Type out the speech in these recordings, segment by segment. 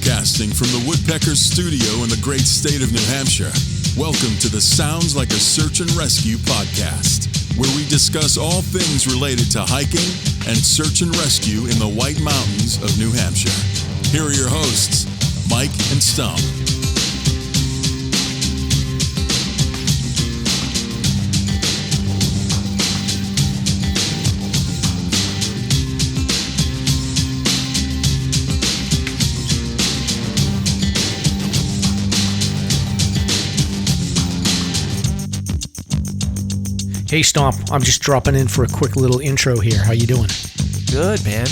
Broadcasting from the Woodpecker Studio in the great state of New Hampshire. Welcome to the Sounds Like a Search and Rescue podcast, where we discuss all things related to hiking and search and rescue in the White Mountains of New Hampshire. Here are your hosts, Mike and Stomp. Hey Stomp, I'm just dropping in for a quick little intro here. How you doing? Good, man.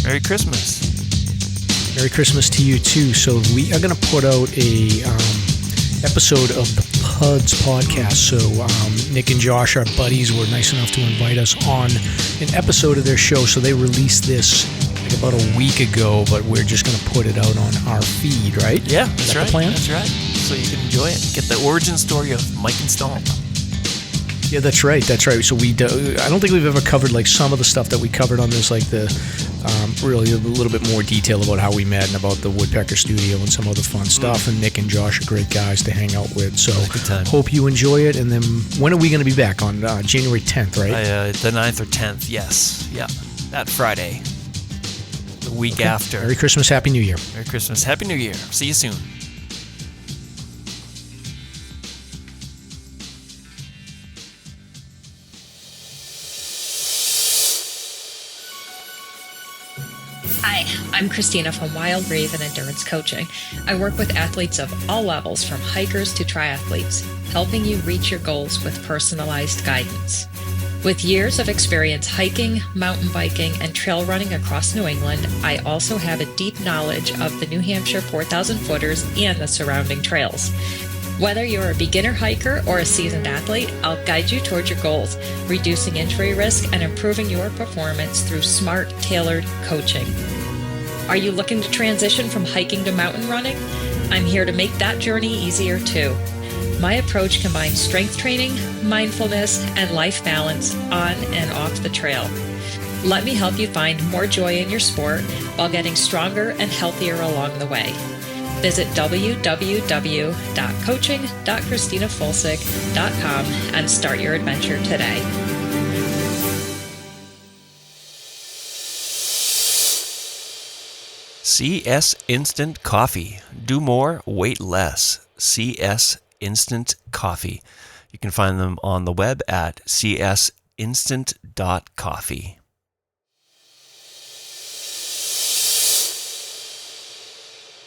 Merry Christmas. Merry Christmas to you too. So we are going to put out a episode of the Puds Podcast. So Nick and Josh, our buddies, were nice enough to invite us on an episode of their show. So they released this like about a week ago, but we're just going to put it out on our feed, right? Yeah, that's right. The plan? That's right. So you can enjoy it. Get the origin story of Mike and Stomp. Yeah, that's right. That's right. So I don't think we've ever covered like some of the stuff that we covered on this, like the really a little bit more detail about how we met and about the Woodpecker Studio and some other fun stuff. And Nick and Josh are great guys to hang out with. So good time. Hope you enjoy it. And then when are we going to be back? On January 10th, right? The 9th or 10th, yes. Yeah, that Friday. The week after. Merry Christmas, Happy New Year. Merry Christmas, Happy New Year. See you soon. Hi, I'm Christina from Wild Raven Endurance Coaching. I work with athletes of all levels, from hikers to triathletes, helping you reach your goals with personalized guidance. With years of experience hiking, mountain biking, and trail running across New England, I also have a deep knowledge of the New Hampshire 4,000 footers and the surrounding trails. Whether you're a beginner hiker or a seasoned athlete, I'll guide you towards your goals, reducing injury risk and improving your performance through smart, tailored coaching. Are you looking to transition from hiking to mountain running? I'm here to make that journey easier too. My approach combines strength training, mindfulness, and life balance on and off the trail. Let me help you find more joy in your sport while getting stronger and healthier along the way. Visit www.coaching.christinafolsick.com and start your adventure today. CS Instant Coffee. Do more, wait less. CS Instant Coffee. You can find them on the web at csinstant.coffee.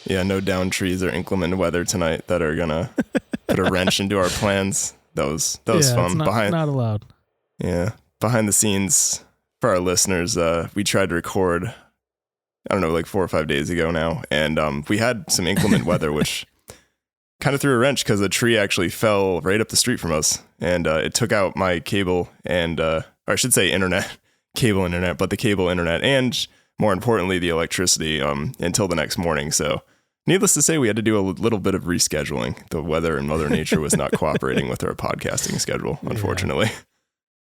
Yeah, no down trees or inclement weather tonight that are gonna put a wrench into our plans. That was fun. Not allowed. Yeah, behind the scenes for our listeners, we tried to record, I don't know, like 4 or 5 days ago now, and we had some inclement weather, which kind of threw a wrench because a tree actually fell right up the street from us, and it took out my cable and, or I should say cable internet, but the cable internet, and more importantly, the electricity until the next morning. So needless to say, we had to do a little bit of rescheduling. The weather and Mother Nature was not cooperating with our podcasting schedule, unfortunately.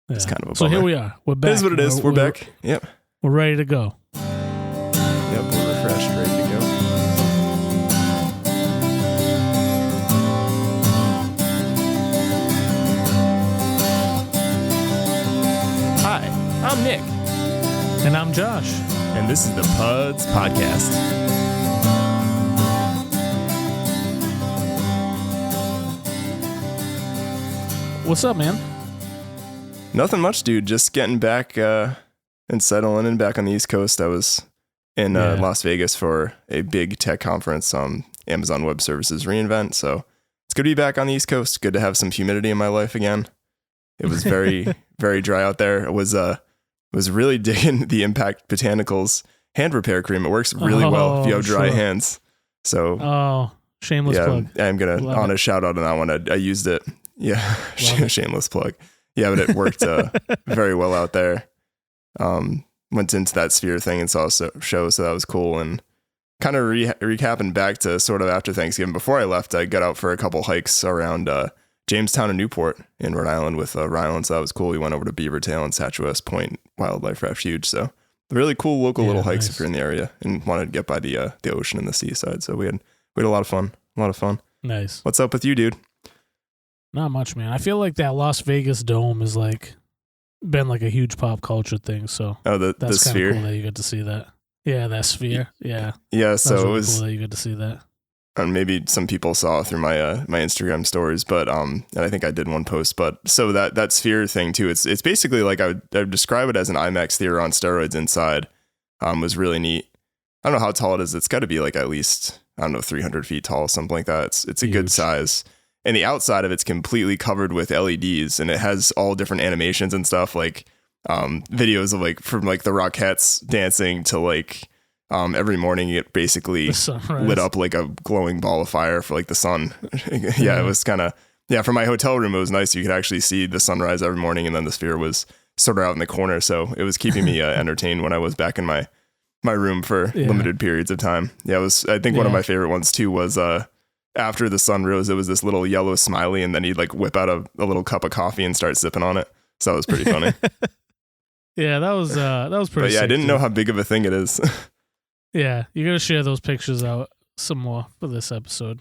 Yeah. It's kind of a bummer. So here we are. We're back. It is what it is. We're back. Yep. We're ready to go. Yep, we're refreshed, ready to go. Hi, I'm Nick. And I'm Josh. And this is the Puds Podcast. What's up, man? Nothing much, dude. Just getting back and settling in back on the East Coast. I was in Las Vegas for a big tech conference, Amazon Web Services reInvent. So it's good to be back on the East Coast. Good to have some humidity in my life again. It was very, very dry out there. It was really digging the Impact Botanicals hand repair cream. It works really well if you have dry hands. So, shameless plug. I'm going to honest shout out on that one. I used it. Yeah. Shameless plug. Yeah, but it worked very well out there. Went into that sphere thing and saw a show. So that was cool. And kind of recapping back to sort of after Thanksgiving, before I left, I got out for a couple hikes around Jamestown and Newport in Rhode Island with Ryland. So that was cool. We went over to Beavertail and Satchwest Point Wildlife Refuge. So really cool local Yeah, little hikes nice. if you're in the area and wanted to get by the ocean and the seaside. So we had a lot of fun. Nice. What's up with you, dude? Not much, man. I feel like that Las Vegas dome is like been like a huge pop culture thing. So Oh, the that's kind sphere. of cool that you get to see that. Yeah, that sphere. Yeah. Yeah, That's so really it was. cool that you get to see that. And maybe some people saw through my my Instagram stories, but and I think I did one post. But so that sphere thing too, it's basically like I would describe it as an IMAX theater on steroids inside. Was really neat. I don't know how tall it is. It's got to be like at least, I don't know, 300 feet tall, something like that. It's a good Huge. size. And the outside of it's completely covered with LEDs, and it has all different animations and stuff, like videos of like from like the Rockettes dancing to like every morning it basically The sunrise. lit up like a glowing ball of fire for like the sun. Yeah, it was kind of, from my hotel room, it was nice. You could actually see the sunrise every morning, and then the sphere was sort of out in the corner. So it was keeping me entertained when I was back in my room for limited periods of time. Yeah, it was, I think one of my favorite ones too was after the sun rose, it was this little yellow smiley, and then he'd like whip out a little cup of coffee and start sipping on it. So that was pretty funny. Yeah, that was pretty But yeah, sick, I didn't dude. know how big of a thing it is. Yeah, you got to share those pictures out some more for this episode.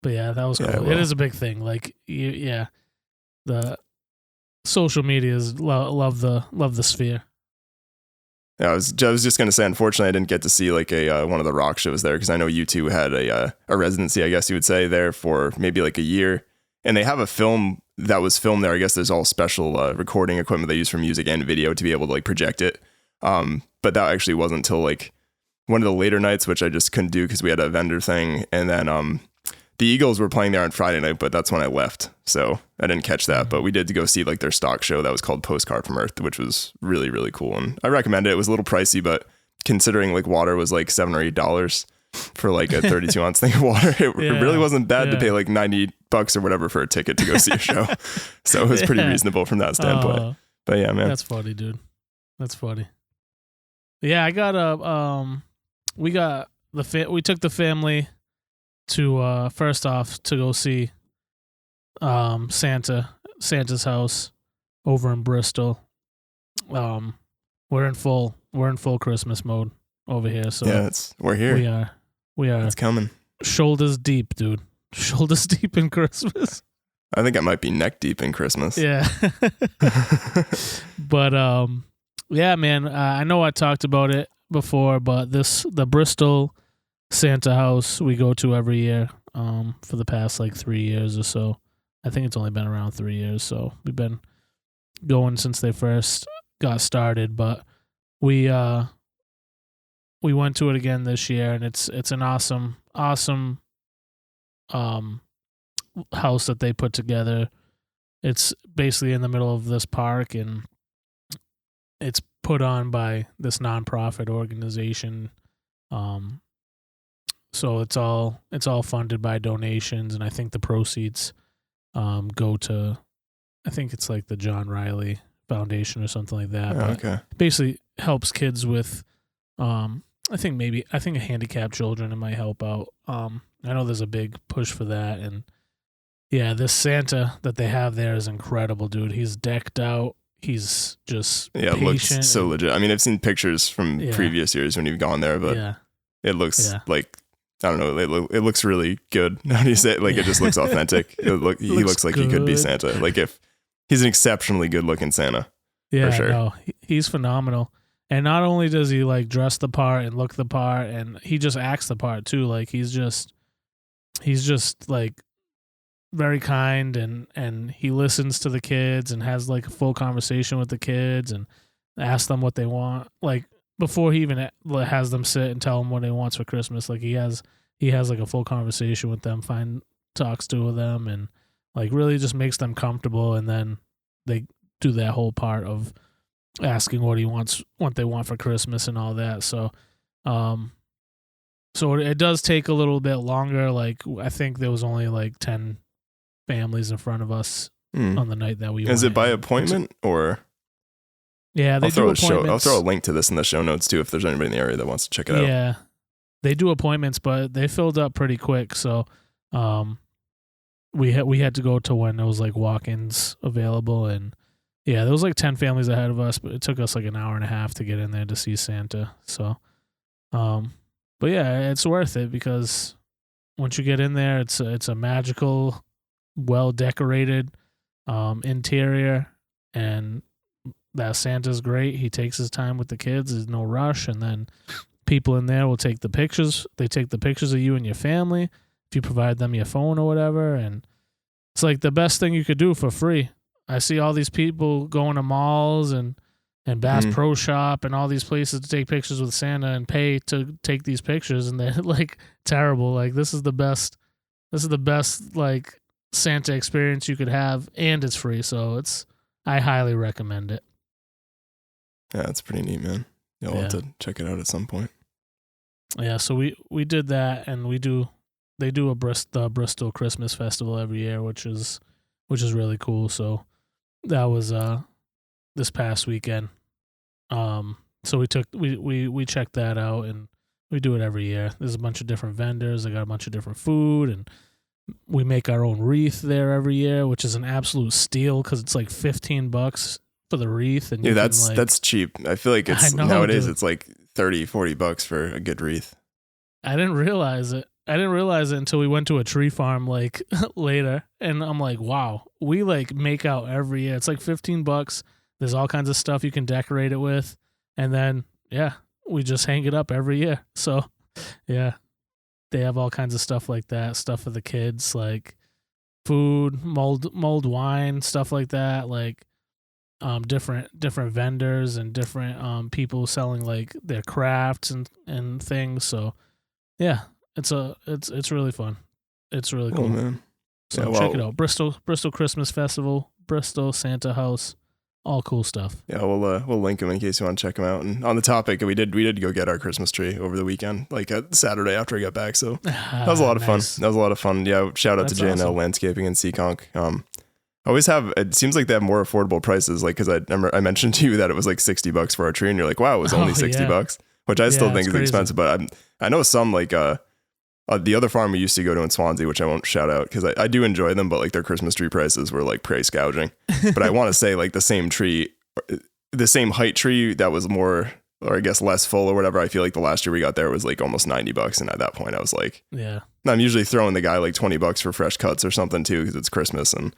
But yeah, that was cool. Yeah, I It will. is a big thing. Like, the social medias love the sphere. Yeah, I was just gonna say, unfortunately, I didn't get to see like a one of the rock shows there, because I know you two had a residency, I guess you would say, there for maybe like a year, and they have a film that was filmed there. I guess there's all special recording equipment they use for music and video to be able to like project it. But that actually wasn't until like one of the later nights, which I just couldn't do because we had a vendor thing, and then the Eagles were playing there on Friday night, but that's when I left, so I didn't catch that. But we did go see like their stock show that was called Postcard from Earth, which was really, really cool, and I recommend it. It was a little pricey, but considering like water was like $7 or $8 for like a 32 ounce thing of water, it really wasn't bad to pay like $90 or whatever for a ticket to go see a show. So it was pretty reasonable from that standpoint. But yeah, man, That's funny, dude. That's funny. Yeah, I got we took the family to first off to go see Santa's house over in Bristol. We're in full Christmas mode over here, so yeah, we're here. we are It's coming. shoulders deep, dude. Shoulders deep in Christmas. I think I might be neck deep in Christmas. Yeah. But yeah, man, I know I talked about it before, but the Bristol Santa house we go to every year for the past like 3 years or so. I think it's only been around 3 years, so we've been going since they first got started, but we went to it again this year, and it's an awesome house that they put together. It's basically in the middle of this park, and it's put on by this nonprofit organization. So it's all funded by donations, and I think the proceeds go to, I think it's like the John Riley Foundation or something like that. Oh, But okay. basically helps kids with I think handicapped children. It might help out. I know there's a big push for that, and yeah, this Santa that they have there is incredible, dude. He's decked out. He's just Yeah, it looks patient so and- legit. I mean, I've seen pictures from Yeah. previous years when you've gone there, but yeah, it looks Yeah. like, I don't know, it looks really good. How do you say it? Like, it just looks authentic. He Looks looks like he could be good. Santa. Like, if he's an exceptionally good looking Santa. yeah. sure. No, he's phenomenal. And not only does he like dress the part and look the part, and he just acts the part too. Like he's just like very kind, and he listens to the kids and has like a full conversation with the kids and asks them what they want. Like before he even has them sit and tell him what he wants for Christmas, like he has like a full conversation with them, talks to them, and like really just makes them comfortable. And then they do that whole part of asking what they want for Christmas and all that. So, so it does take a little bit longer. Like I think there was only like 10 families in front of us on the night that we went. Is it by appointment or? Yeah, they I'll throw do appointments. I'll throw a link to this in the show notes too, if there's anybody in the area that wants to check it out. Yeah, they do appointments, but they filled up pretty quick. So, we had to go to when there was like walk-ins available, and Yeah, there was like 10 families ahead of us, but it took us like an hour and a half to get in there to see Santa. So, but yeah, it's worth it because once you get in there, it's a magical, well decorated interior, and that Santa's great. He takes his time with the kids. There's no rush, and then people in there will take the pictures. They take the pictures of you and your family if you provide them your phone or whatever, and it's like the best thing you could do for free. I see all these people going to malls and Bass Pro Shop and all these places to take pictures with Santa and pay to take these pictures, and they're like terrible. Like this is the best like Santa experience you could have, and it's free, so I highly recommend it. Yeah, it's pretty neat, man. You'll have to check it out at some point. Yeah, so we did that, and they do the Bristol Christmas Festival every year, which is really cool. So that was this past weekend. So we checked that out, and we do it every year. There's a bunch of different vendors. They got a bunch of different food, and we make our own wreath there every year, which is an absolute steal because it's like $15 for the wreath. And that's cheap. I feel like nowadays it's like $30-$40 for a good wreath. I didn't realize it until we went to a tree farm like later, and I'm like, wow, we like make out every year. It's like $15. There's all kinds of stuff you can decorate it with, and then we just hang it up every year. So yeah, they have all kinds of stuff like that, stuff for the kids, like food, mulled wine, stuff like that, like different vendors and different people selling like their crafts and things. So yeah, it's really fun. It's really cool. Oh, man. So check it out. Bristol Christmas Festival, Bristol Santa House, all cool stuff. Yeah, we'll link them in case you want to check them out. And on the topic, we did go get our Christmas tree over the weekend, like Saturday after I got back. So that was a lot of fun. That was a lot of fun. Yeah, shout out to J&L awesome. Landscaping in Seekonk. It seems like they have more affordable prices. Like, because I remember I mentioned to you that it was like $60 for our tree, and you're like, wow, it was only $60, which I still think is crazy. Expensive. But I know some like the other farm we used to go to in Swansea, which I won't shout out because I do enjoy them, but like their Christmas tree prices were like price gouging. But I want to say like the same height tree that was more, or I guess less full or whatever. I feel like the last year we got there was like almost $90, and at that point I was like, yeah. I'm usually throwing the guy like $20 for fresh cuts or something too because it's Christmas, and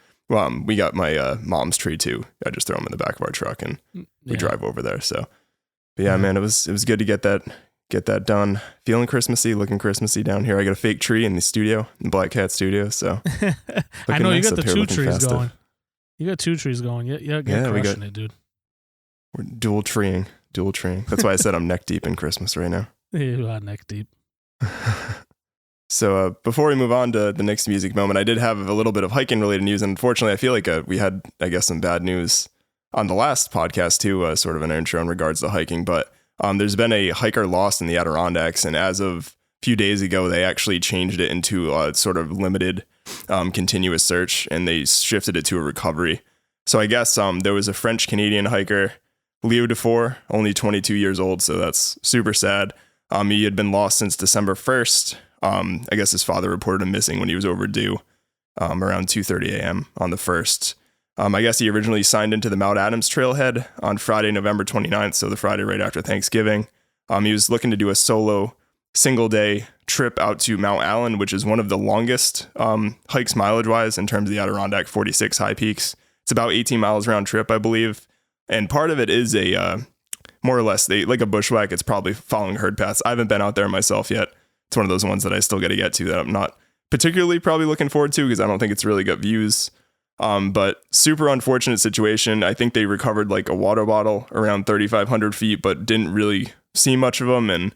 we got my mom's tree too. I just throw them in the back of our truck and we drive over there. So, but yeah, man, it was good to get that done. Feeling Christmassy, looking Christmassy down here. I got a fake tree in the studio, in Black Cat Studio. So I know you got the two trees going. You got two trees going. You're crushing it, dude. We're dual treeing. That's why I said I'm neck deep in Christmas right now. You are neck deep. So before we move on to the next music moment, I did have a little bit of hiking related news. And unfortunately, I feel like we had, I guess, some bad news on the last podcast too, sort of an intro in regards to hiking. But there's been a hiker lost in the Adirondacks. And as of a few days ago, they actually changed it into a sort of limited continuous search, and they shifted it to a recovery. So I guess there was a French-Canadian hiker, Leo Dufour, only 22 years old. So that's super sad. He had been lost since December 1st. I guess his father reported him missing when he was overdue around 2:30 a.m. on the 1st. I guess he originally signed into the Mount Adams trailhead on Friday, November 29th, so the Friday right after Thanksgiving. He was looking to do a solo single-day trip out to Mount Allen, which is one of the longest hikes mileage-wise in terms of the Adirondack 46 high peaks. It's about 18 miles round trip, I believe. And part of it is a more or less like a bushwhack. It's probably following herd paths. I haven't been out there myself yet. It's one of those ones that I still got to get to that I'm not particularly probably looking forward to because I don't think it's really got views. But super unfortunate situation. I think they recovered like a water bottle around 3,500 feet, but didn't really see much of them. And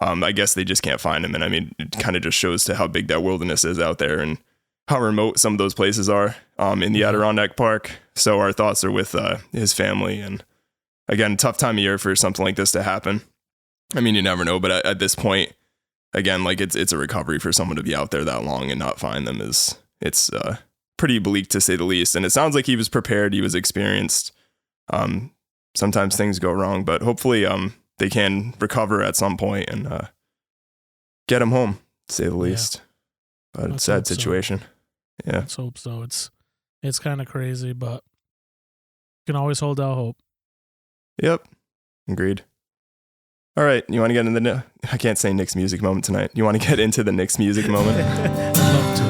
I guess they just can't find them. And I mean, it kind of just shows to how big that wilderness is out there and how remote some of those places are in the Adirondack Park. So our thoughts are with his family. And again, tough time of year for something like this to happen. I mean, you never know, but at this point, again, like it's a recovery for someone to be out there that long and not find them it's pretty bleak to say the least. And it sounds like he was prepared. He was experienced. Sometimes things go wrong, but hopefully they can recover at some point and get him home, to say the least. But it's a sad situation. So. Yeah. Let's hope so. It's kind of crazy, but can always hold out hope. Yep. Agreed. All right. You want to get into the... I can't say Nick's music moment tonight. You want to get into the Nick's music moment? I'd love to.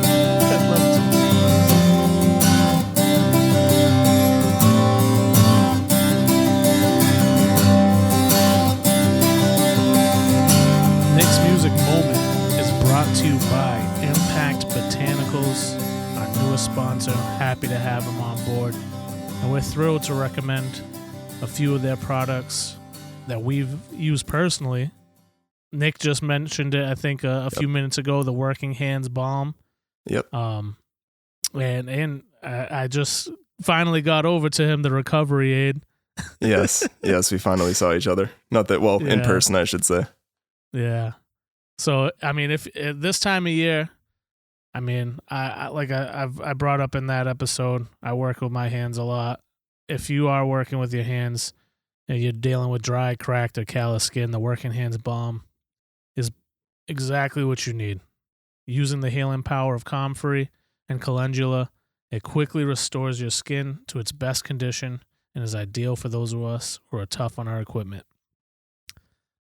Nick's music moment is brought to you by Impact Botanicals, our newest sponsor. Happy to have them on board. And we're thrilled to recommend a few of their products that we've used personally. Nick just mentioned it, I think, a few minutes ago, the Working Hands Balm. Yep. And I just finally got over to him the Recovery Aid. Yes, we finally saw each other. Not that, well, in person, I should say. Yeah. So, I mean, if this time of year, I mean, I brought up in that episode, I work with my hands a lot. If you are working with your hands and you're dealing with dry, cracked, or callous skin, the Working Hands Balm is exactly what you need. Using the healing power of comfrey and calendula, it quickly restores your skin to its best condition and is ideal for those of us who are tough on our equipment.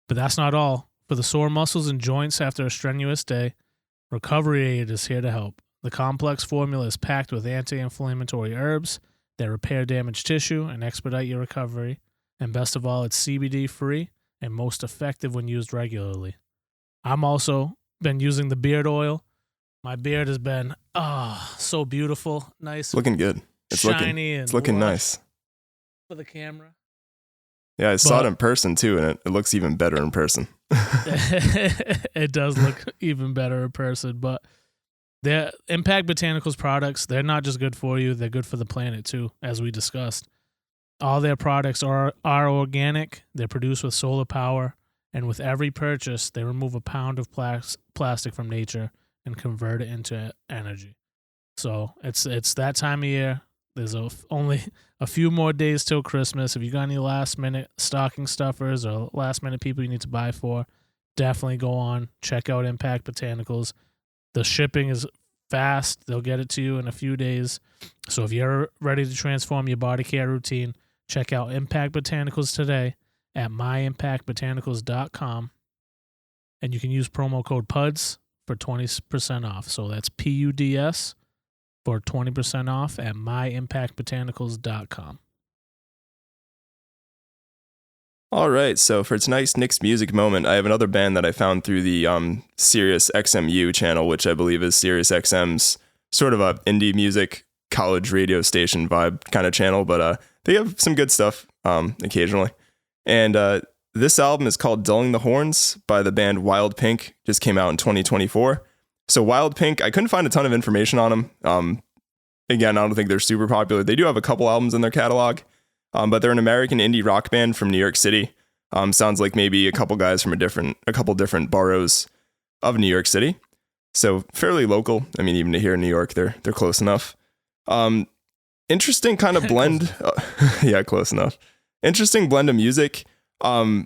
But that's not all. For the sore muscles and joints after a strenuous day, Recovery Aid is here to help. The complex formula is packed with anti-inflammatory herbs that repair damaged tissue and expedite your recovery. And best of all, it's CBD-free and most effective when used regularly. I'm also been using the beard oil. My beard has been so beautiful, nice, looking good. It's shiny, it's looking nice for the camera. Yeah, I saw it in person too, and it looks even better in person. It does look even better in person, but the Impact Botanicals products, they're not just good for you, they're good for the planet too, as we discussed. All their products are organic, they're produced with solar power, and with every purchase, they remove a pound of plastic from nature and convert it into energy. So it's that time of year. There's only a few more days till Christmas. If you got any last-minute stocking stuffers or last-minute people you need to buy for, definitely go on, check out Impact Botanicals. The shipping is fast. They'll get it to you in a few days. So if you're ready to transform your body care routine, check out Impact Botanicals today at myimpactbotanicals.com. And you can use promo code PUDS for 20% off. So that's PUDS for 20% off at myimpactbotanicals.com. All right, so for tonight's Nick's music moment, I have another band that I found through the Sirius XMU channel, which I believe is Sirius XM's sort of a indie music college radio station vibe kind of channel, but they have some good stuff occasionally. And this album is called Dulling the Horns by the band Wild Pink. Just came out in 2024. So Wild Pink, I couldn't find a ton of information on them. Again, I don't think they're super popular. They do have a couple albums in their catalog, but they're an American indie rock band from New York City. Sounds like maybe a couple guys from a couple different boroughs of New York City. So fairly local. I mean, even to here in New York, they're close enough. Interesting kind of blend. Yeah, close enough. Interesting blend of music. I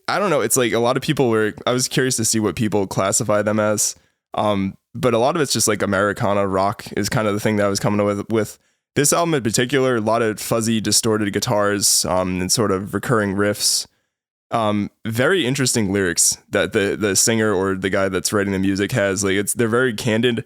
don't know. It's like a lot of people I was curious to see what people classify them as. But a lot of it's just like Americana rock is kind of the thing that I was coming with this album in particular. A lot of fuzzy, distorted guitars, and sort of recurring riffs. Very interesting lyrics that the singer or the guy that's writing the music has. Like they're very candid.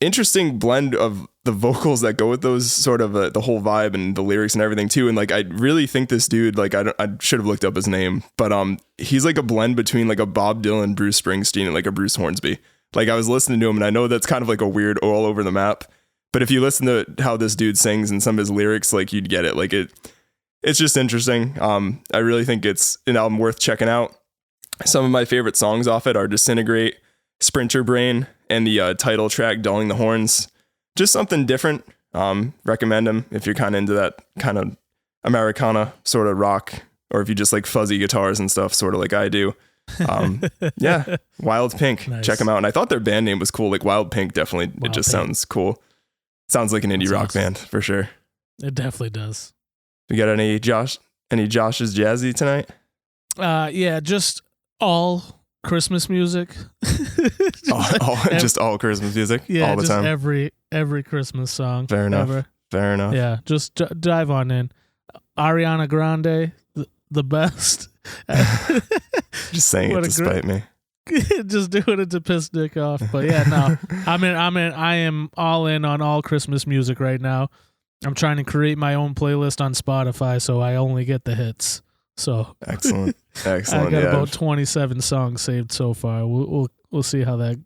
Interesting blend of the vocals that go with those, sort of the whole vibe and the lyrics and everything too. And like, I really think this dude, like I should have looked up his name, but he's like a blend between like a Bob Dylan, Bruce Springsteen, and like a Bruce Hornsby. Like I was listening to him, and I know that's kind of like a weird all over the map, but if you listen to how this dude sings and some of his lyrics, like you'd get it. Like it's just interesting. I really think it's an album worth checking out. Some of my favorite songs off it are Disintegrate, Sprinter Brain, and the title track Dulling the Horns. Just something different. Recommend them if you're kind of into that kind of Americana sort of rock, or if you just like fuzzy guitars and stuff, sort of like I do. Yeah, Wild Pink. Nice. Check them out. And I thought their band name was cool. Like Wild Pink, definitely. It just sounds cool. Sounds like an indie rock band for sure. It definitely does. We got any Josh's Jazzy tonight? Yeah, just all Christmas music. Just all Christmas music, yeah, all the just time. Every Christmas song. Fair enough. Ever. Fair enough. Yeah, just dive on in. Ariana Grande, the best. Just saying it to spite me. Just doing it to piss Nick off. But yeah, no, I am all in on all Christmas music right now. I'm trying to create my own playlist on Spotify, so I only get the hits. So excellent. I got about 27 songs saved so far. We'll see how that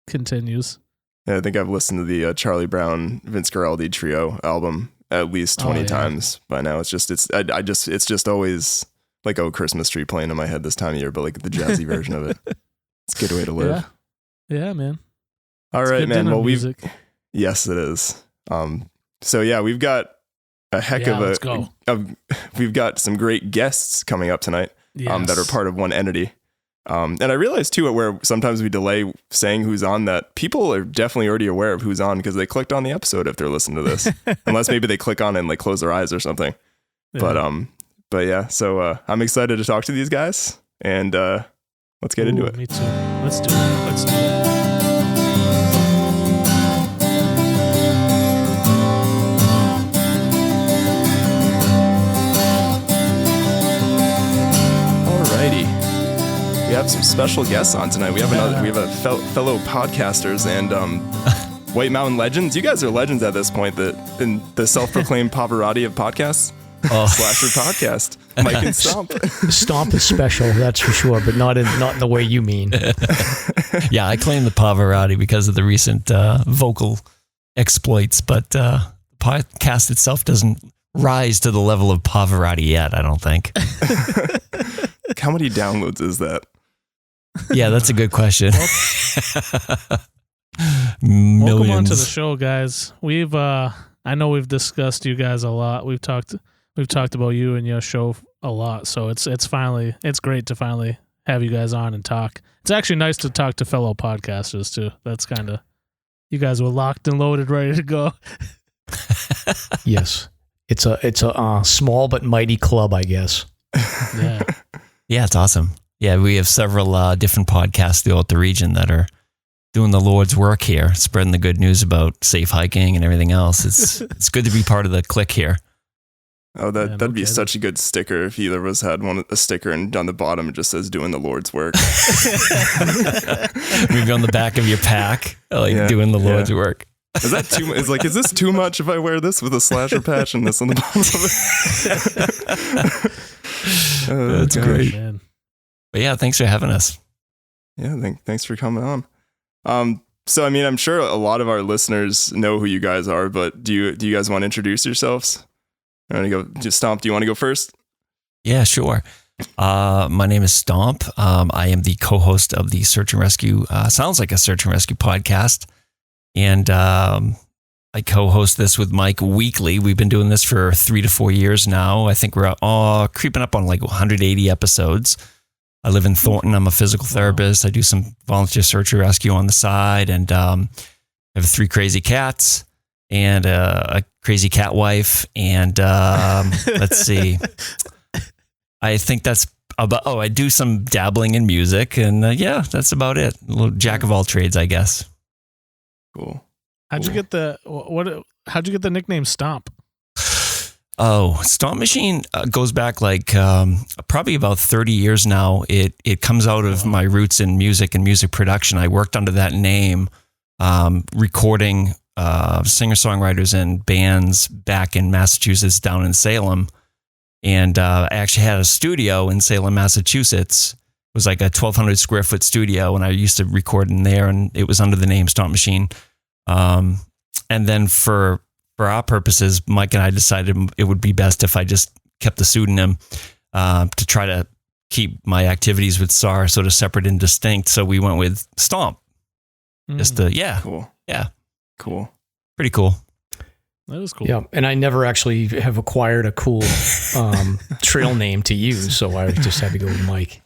continues. Yeah, I think I've listened to the Charlie Brown Vince Guaraldi trio album at least 20 times by now. It's just always like Christmas Tree playing in my head this time of year, but like the jazzy version of it. It's a good way to live. Yeah, man. All right, man. Well, music. Yes, it is. So yeah, we've got a heck of we've got some great guests coming up tonight. Yes. That are part of one entity. And I realized too, where sometimes we delay saying who's on, that people are definitely already aware of who's on because they clicked on the episode if they're listening to this, unless maybe they click on it and like close their eyes or something. Yeah. But yeah, so I'm excited to talk to these guys, and let's get into it. Me too. Let's do it. We have some special guests on tonight. We have a fellow podcasters and White Mountain legends. You guys are legends at this point. In the self-proclaimed Pavarotti of podcasts, Slasher Podcast, Mike and Stomp. Stomp is special, that's for sure, but not in the way you mean. Yeah, I claim the Pavarotti because of the recent vocal exploits, but the podcast itself doesn't rise to the level of Pavarotti yet, I don't think. How many downloads is that? Yeah, that's a good question. Welcome on to the show, guys. I know we've discussed you guys a lot. We've talked about you and your show a lot. So it's great to finally have you guys on and talk. It's actually nice to talk to fellow podcasters too. That's kind of, you guys were locked and loaded, ready to go. Yes, it's a small but mighty club, I guess. Yeah. Yeah, it's awesome. Yeah, we have several different podcasts throughout the region that are doing the Lord's work here, spreading the good news about safe hiking and everything else. It's good to be part of the clique here. Oh, that'd be such a good sticker if either of us had a sticker and on the bottom it just says "doing the Lord's work." Maybe on the back of your pack, doing the Lord's work. Is that too much? Is this too much if I wear this with a slasher patch and this on the bottom of it? That's great. Man. But yeah, thanks for having us. Yeah, thanks for coming on. So I mean, I'm sure a lot of our listeners know who you guys are, but do you guys want to introduce yourselves? I want to go. Just Stomp. Do you want to go first? Yeah, sure. My name is Stomp. I am the co-host of the Search and Rescue. Sounds like a Search and Rescue podcast, and I co-host this with Mike weekly. We've been doing this for 3 to 4 years now. I think we're creeping up on like 180 episodes. I live in Thornton. I'm a physical therapist. I do some volunteer search and rescue on the side, and I have 3 crazy cats and a crazy cat wife. And let's see. I think that's about. I do some dabbling in music, and that's about it. A little jack of all trades, I guess. Cool. How'd you get the nickname Stomp? Oh, Stomp Machine goes back like probably about 30 years now. It comes out of my roots in music and music production. I worked under that name, recording singer-songwriters and bands back in Massachusetts, down in Salem. And I actually had a studio in Salem, Massachusetts. It was like a 1,200 square foot studio, and I used to record in there, and it was under the name Stomp Machine. And then for our purposes, Mike and I decided it would be best if I just kept the pseudonym to try to keep my activities with SAR sort of separate and distinct. So we went with Stomp. Just cool. Yeah. Cool. Pretty cool. That was cool. Yeah, and I never actually have acquired a cool trail name to use, so I just had to go with Mike.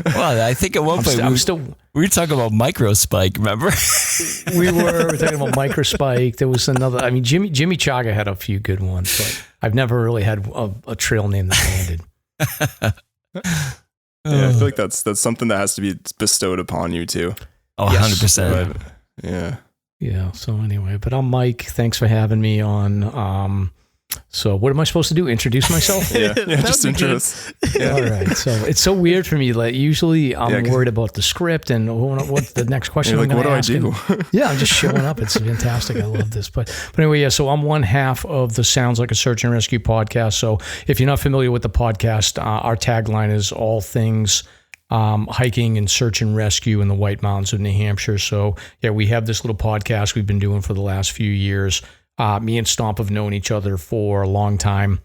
Well, I think at one point we were talking about Microspike, remember? we were talking about Microspike. There was another. I mean, Jimmy Chaga had a few good ones, but I've never really had a trail name that landed. Yeah, I feel like that's something that has to be bestowed upon you too. Oh, yes. 100%. Yeah. Yeah. So anyway, but I'm Mike. Thanks for having me on. So what am I supposed to do? Introduce myself? Yeah, just introduce. Yeah. All right. So it's so weird for me. Like usually I'm worried about the script and what the next question. You're I'm like, what do I do? Yeah, I'm just showing up. It's fantastic. I love this. But anyway, yeah. So I'm one half of the Sounds Like a Search and Rescue podcast. So if you're not familiar with the podcast, our tagline is all things hiking and search and rescue in the White Mountains of New Hampshire. So yeah, we have this little podcast we've been doing for the last few years. Me and Stomp have known each other for a long time.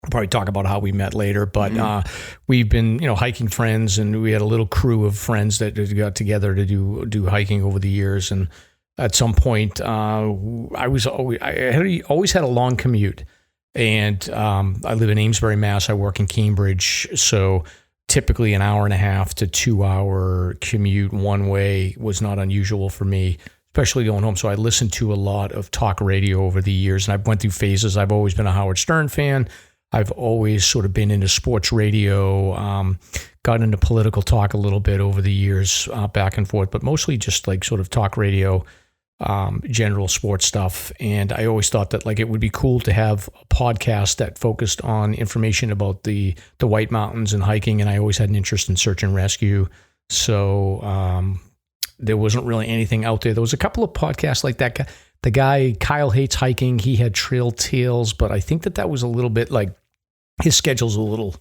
We'll probably talk about how we met later, but we've been, hiking friends, and we had a little crew of friends that got together to do hiking over the years. And at some point, I always had a long commute, and I live in Amesbury, Mass. I work in Cambridge, so typically an hour and a half to 2 hour commute one way was not unusual for me, especially going home. So I listened to a lot of talk radio over the years, and I've went through phases. I've always been a Howard Stern fan. I've always sort of been into sports radio, got into political talk a little bit over the years, back and forth, but mostly just like sort of talk radio, general sports stuff. And I always thought that like it would be cool to have a podcast that focused on information about the White Mountains and hiking. And I always had an interest in search and rescue. So, there wasn't really anything out there. There was a couple of podcasts like that. The guy, Kyle Hates Hiking, he had Trail Tales, but I think that was a little bit like his schedule's a little,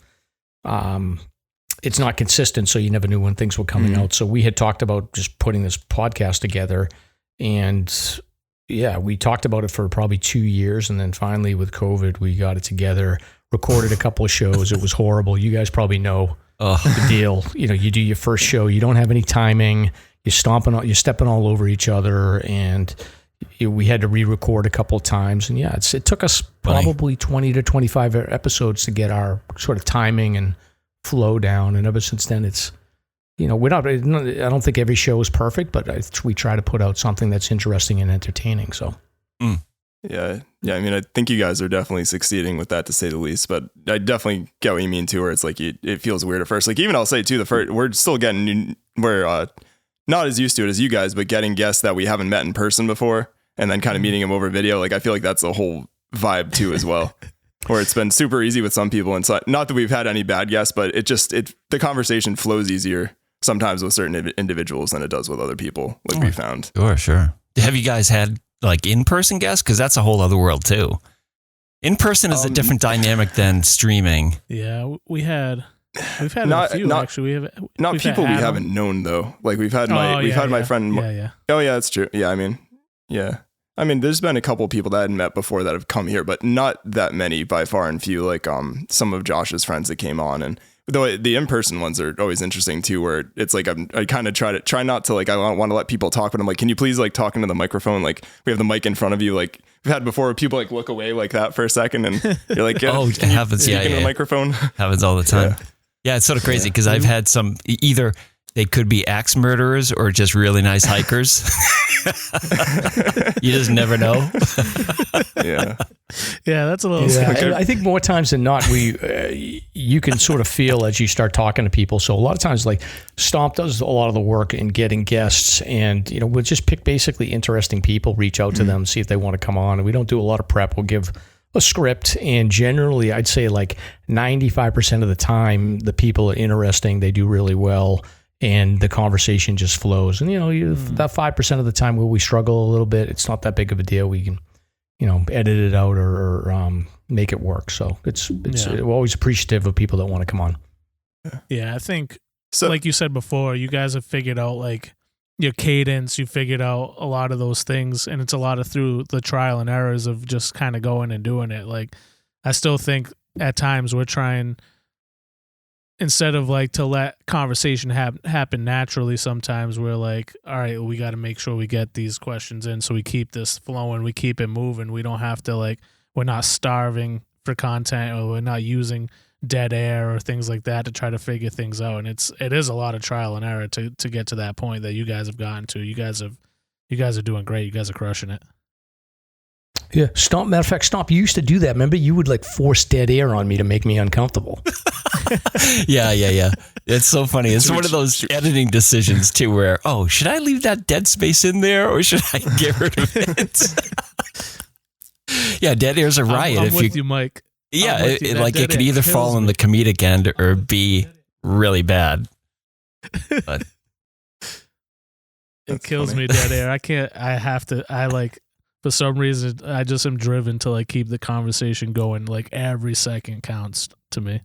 it's not consistent, so you never knew when things were coming out. So we had talked about just putting this podcast together, and yeah, we talked about it for probably 2 years, and then finally with COVID, we got it together, recorded a couple of shows. It was horrible. You guys probably know the deal. You do your first show, you don't have any timing. You're stepping all over each other, and we had to re-record a couple of times. And yeah, it took us probably 20 to 25 episodes to get our sort of timing and flow down. And ever since then, it's, I don't think every show is perfect, but we try to put out something that's interesting and entertaining. So. Yeah. I mean, I think you guys are definitely succeeding with that, to say the least, but I definitely get what you mean too, where it's like, it feels weird at first. Like even I'll say too, we're still we're not as used to it as you guys, but getting guests that we haven't met in person before and then kind of meeting them over video. Like I feel like that's a whole vibe too, as well, where it's been super easy with some people. And so, not that we've had any bad guests, but the conversation flows easier sometimes with certain individuals than it does with other people. Like we found. Sure. Have you guys had like in-person guests? Cause that's a whole other world too. In person is a different dynamic than streaming. Yeah. We've had a few actually. We've people we haven't known though. Like we've had my friend. Yeah. Oh yeah, that's true. Yeah, I mean, there's been a couple people that I hadn't met before that have come here, but not that many by far and few. Like some of Josh's friends that came on, and though the in-person ones are always interesting too, where it's like I kind of try not to like I want to let people talk, but I'm like, can you please like talk into the microphone? Like we have the mic in front of you. Like we've had before where people like look away like that for a second, and you're like, it happens. Into the microphone. Happens all the time. Yeah, it's sort of crazy because I've had some, either they could be axe murderers or just really nice hikers. You just never know. Yeah, that's a little scary. I think more times than not, you can sort of feel as you start talking to people. So a lot of times, like Stomp does a lot of the work in getting guests, and we'll just pick basically interesting people, reach out to them, see if they want to come on. And we don't do a lot of prep. We'll give a script, and generally I'd say like 95% of the time the people are interesting, they do really well, and the conversation just flows. And that 5% of the time where we struggle a little bit, it's not that big of a deal. We can edit it out or make it work. So we're always appreciative of people that want to come on. Yeah, I think so, like you said before, you guys have figured out like your cadence, you figured out a lot of those things, and it's a lot of through the trial and errors of just kind of going and doing it. Like I still think at times we're trying, instead of like to let conversation happen naturally, sometimes we're like, all right, we got to make sure we get these questions in, so we keep this flowing, we keep it moving. We don't have to like, we're not starving for content, or we're not using dead air or things like that to try to figure things out. And it is a lot of trial and error to get to that point that you guys have gotten to. You guys are doing great. You guys are crushing it. Yeah. Stomp, matter of fact, Stomp, you used to do that. Remember, you would like force dead air on me to make me uncomfortable. Yeah. It's so funny. It's one of those editing decisions too, where, oh, should I leave that dead space in there or should I get rid of it? Yeah, dead air's a riot. I'm with you, Mike. Yeah, it could either fall on the comedic end or be really bad. But it kills me, dead air. For some reason, I just am driven to like keep the conversation going. Like every second counts to me.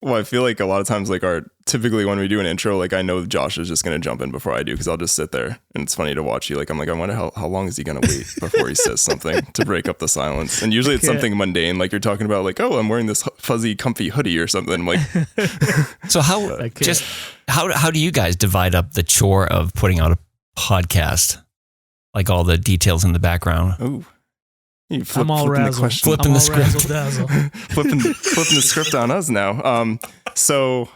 Well, I feel like a lot of times, like typically when we do an intro, like I know Josh is just going to jump in before I do because I'll just sit there and it's funny to watch you. Like, I'm like, I wonder how long is he going to wait before he says something to break up the silence? And usually it's something mundane. Like you're talking about like, oh, I'm wearing this fuzzy, comfy hoodie or something. I'm like, so how do you guys divide up the chore of putting out a podcast? Like all the details in the background. Oh, you flipping the script, flipping the script on us now. So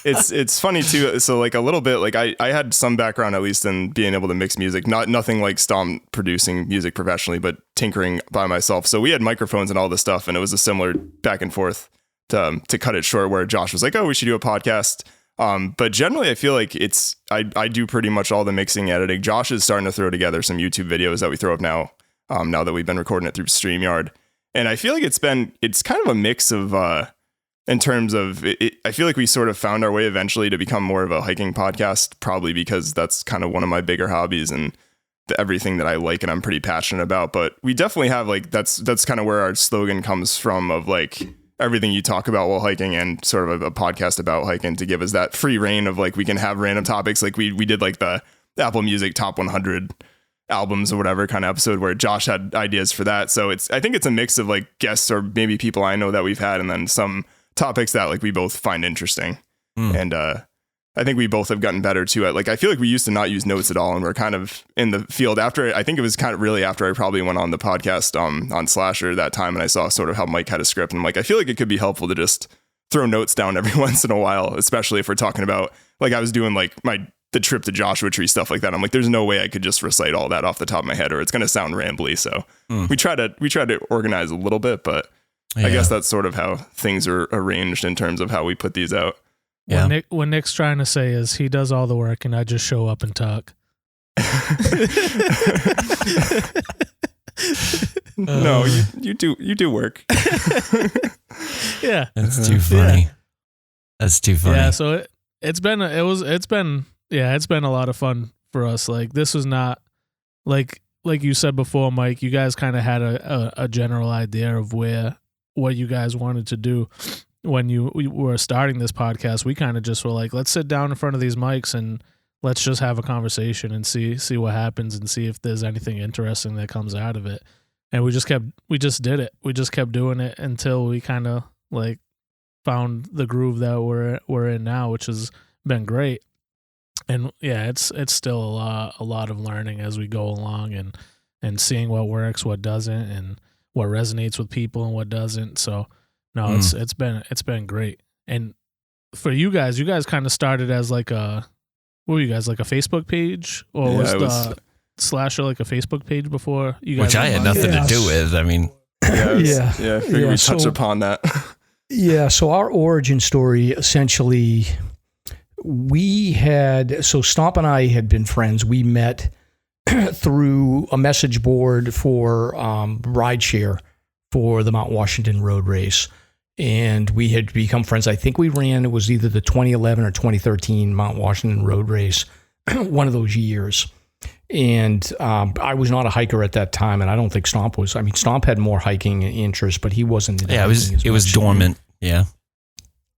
it's funny too. So like a little bit, like I had some background at least in being able to mix music, nothing like Stomp producing music professionally, but tinkering by myself. So we had microphones and all this stuff, and it was a similar back and forth to cut it short. Where Josh was like, "Oh, we should do a podcast." But generally I feel like I do pretty much all the mixing, editing. Josh is starting to throw together some YouTube videos that we throw up now that we've been recording it through StreamYard. And I feel like it's kind of a mix of, in terms of I feel like we sort of found our way eventually to become more of a hiking podcast, probably because that's kind of one of my bigger hobbies and everything that I like and I'm pretty passionate about. But we definitely have like, that's kind of where our slogan comes from, of like, everything you talk about while hiking, and sort of a podcast about hiking, to give us that free reign of like, we can have random topics. Like we did like the Apple Music top 100 albums or whatever kind of episode where Josh had ideas for that. So I think it's a mix of like guests or maybe people I know that we've had, and then some topics that like we both find interesting. And I think we both have gotten better too at, like, I feel like we used to not use notes at all, and we're kind of in the field after. I think it was kind of really after I probably went on the podcast on Slasher that time, and I saw sort of how Mike had a script, and I'm like, I feel like it could be helpful to just throw notes down every once in a while, especially if we're talking about, like, I was doing like the trip to Joshua Tree, stuff like that. I'm like, there's no way I could just recite all that off the top of my head, or it's going to sound rambly. So we try to organize a little bit, but I guess that's sort of how things are arranged in terms of how we put these out. Yeah. What Nick's trying to say is he does all the work and I just show up and talk. No, you do work. Yeah. That's too funny. Yeah. That's too funny. Yeah, so it's been a lot of fun for us. Like, this was not like you said before, Mike, you guys kind of had a general idea of what you guys wanted to do. When we were starting this podcast, we kind of just were like, let's sit down in front of these mics and let's just have a conversation and see what happens and see if there's anything interesting that comes out of it. And we just did it. We just kept doing it until we kind of like found the groove that we're in now, which has been great. And yeah, it's still a lot of learning as we go along and seeing what works, what doesn't, and what resonates with people and what doesn't. So no, it's been great. And for you guys kind of started as like what were you guys, like a Facebook page, or was the Slasher like a Facebook page before you guys? Which I had nothing to do with. I mean, I figured we touch upon that. Yeah. So our origin story, essentially, Stomp and I had been friends. We met through a message board for rideshare for the Mount Washington Road Race. And we had become friends. I think we ran, it was either the 2011 or 2013 Mount Washington Road Race, one of those years. And I was not a hiker at that time, and I don't think Stomp was. I mean, Stomp had more hiking interest, but he wasn't. Yeah, it was dormant. Yeah.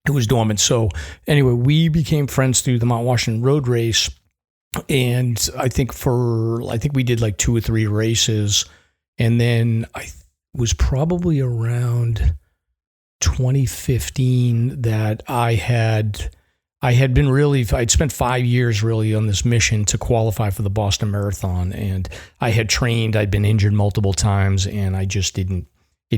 It was dormant. So anyway, we became friends through the Mount Washington Road Race. And I think we did like 2 or 3 races. And then I was probably around 2015 that I'd spent 5 years really on this mission to qualify for the Boston Marathon, and I had trained, I'd been injured multiple times, and it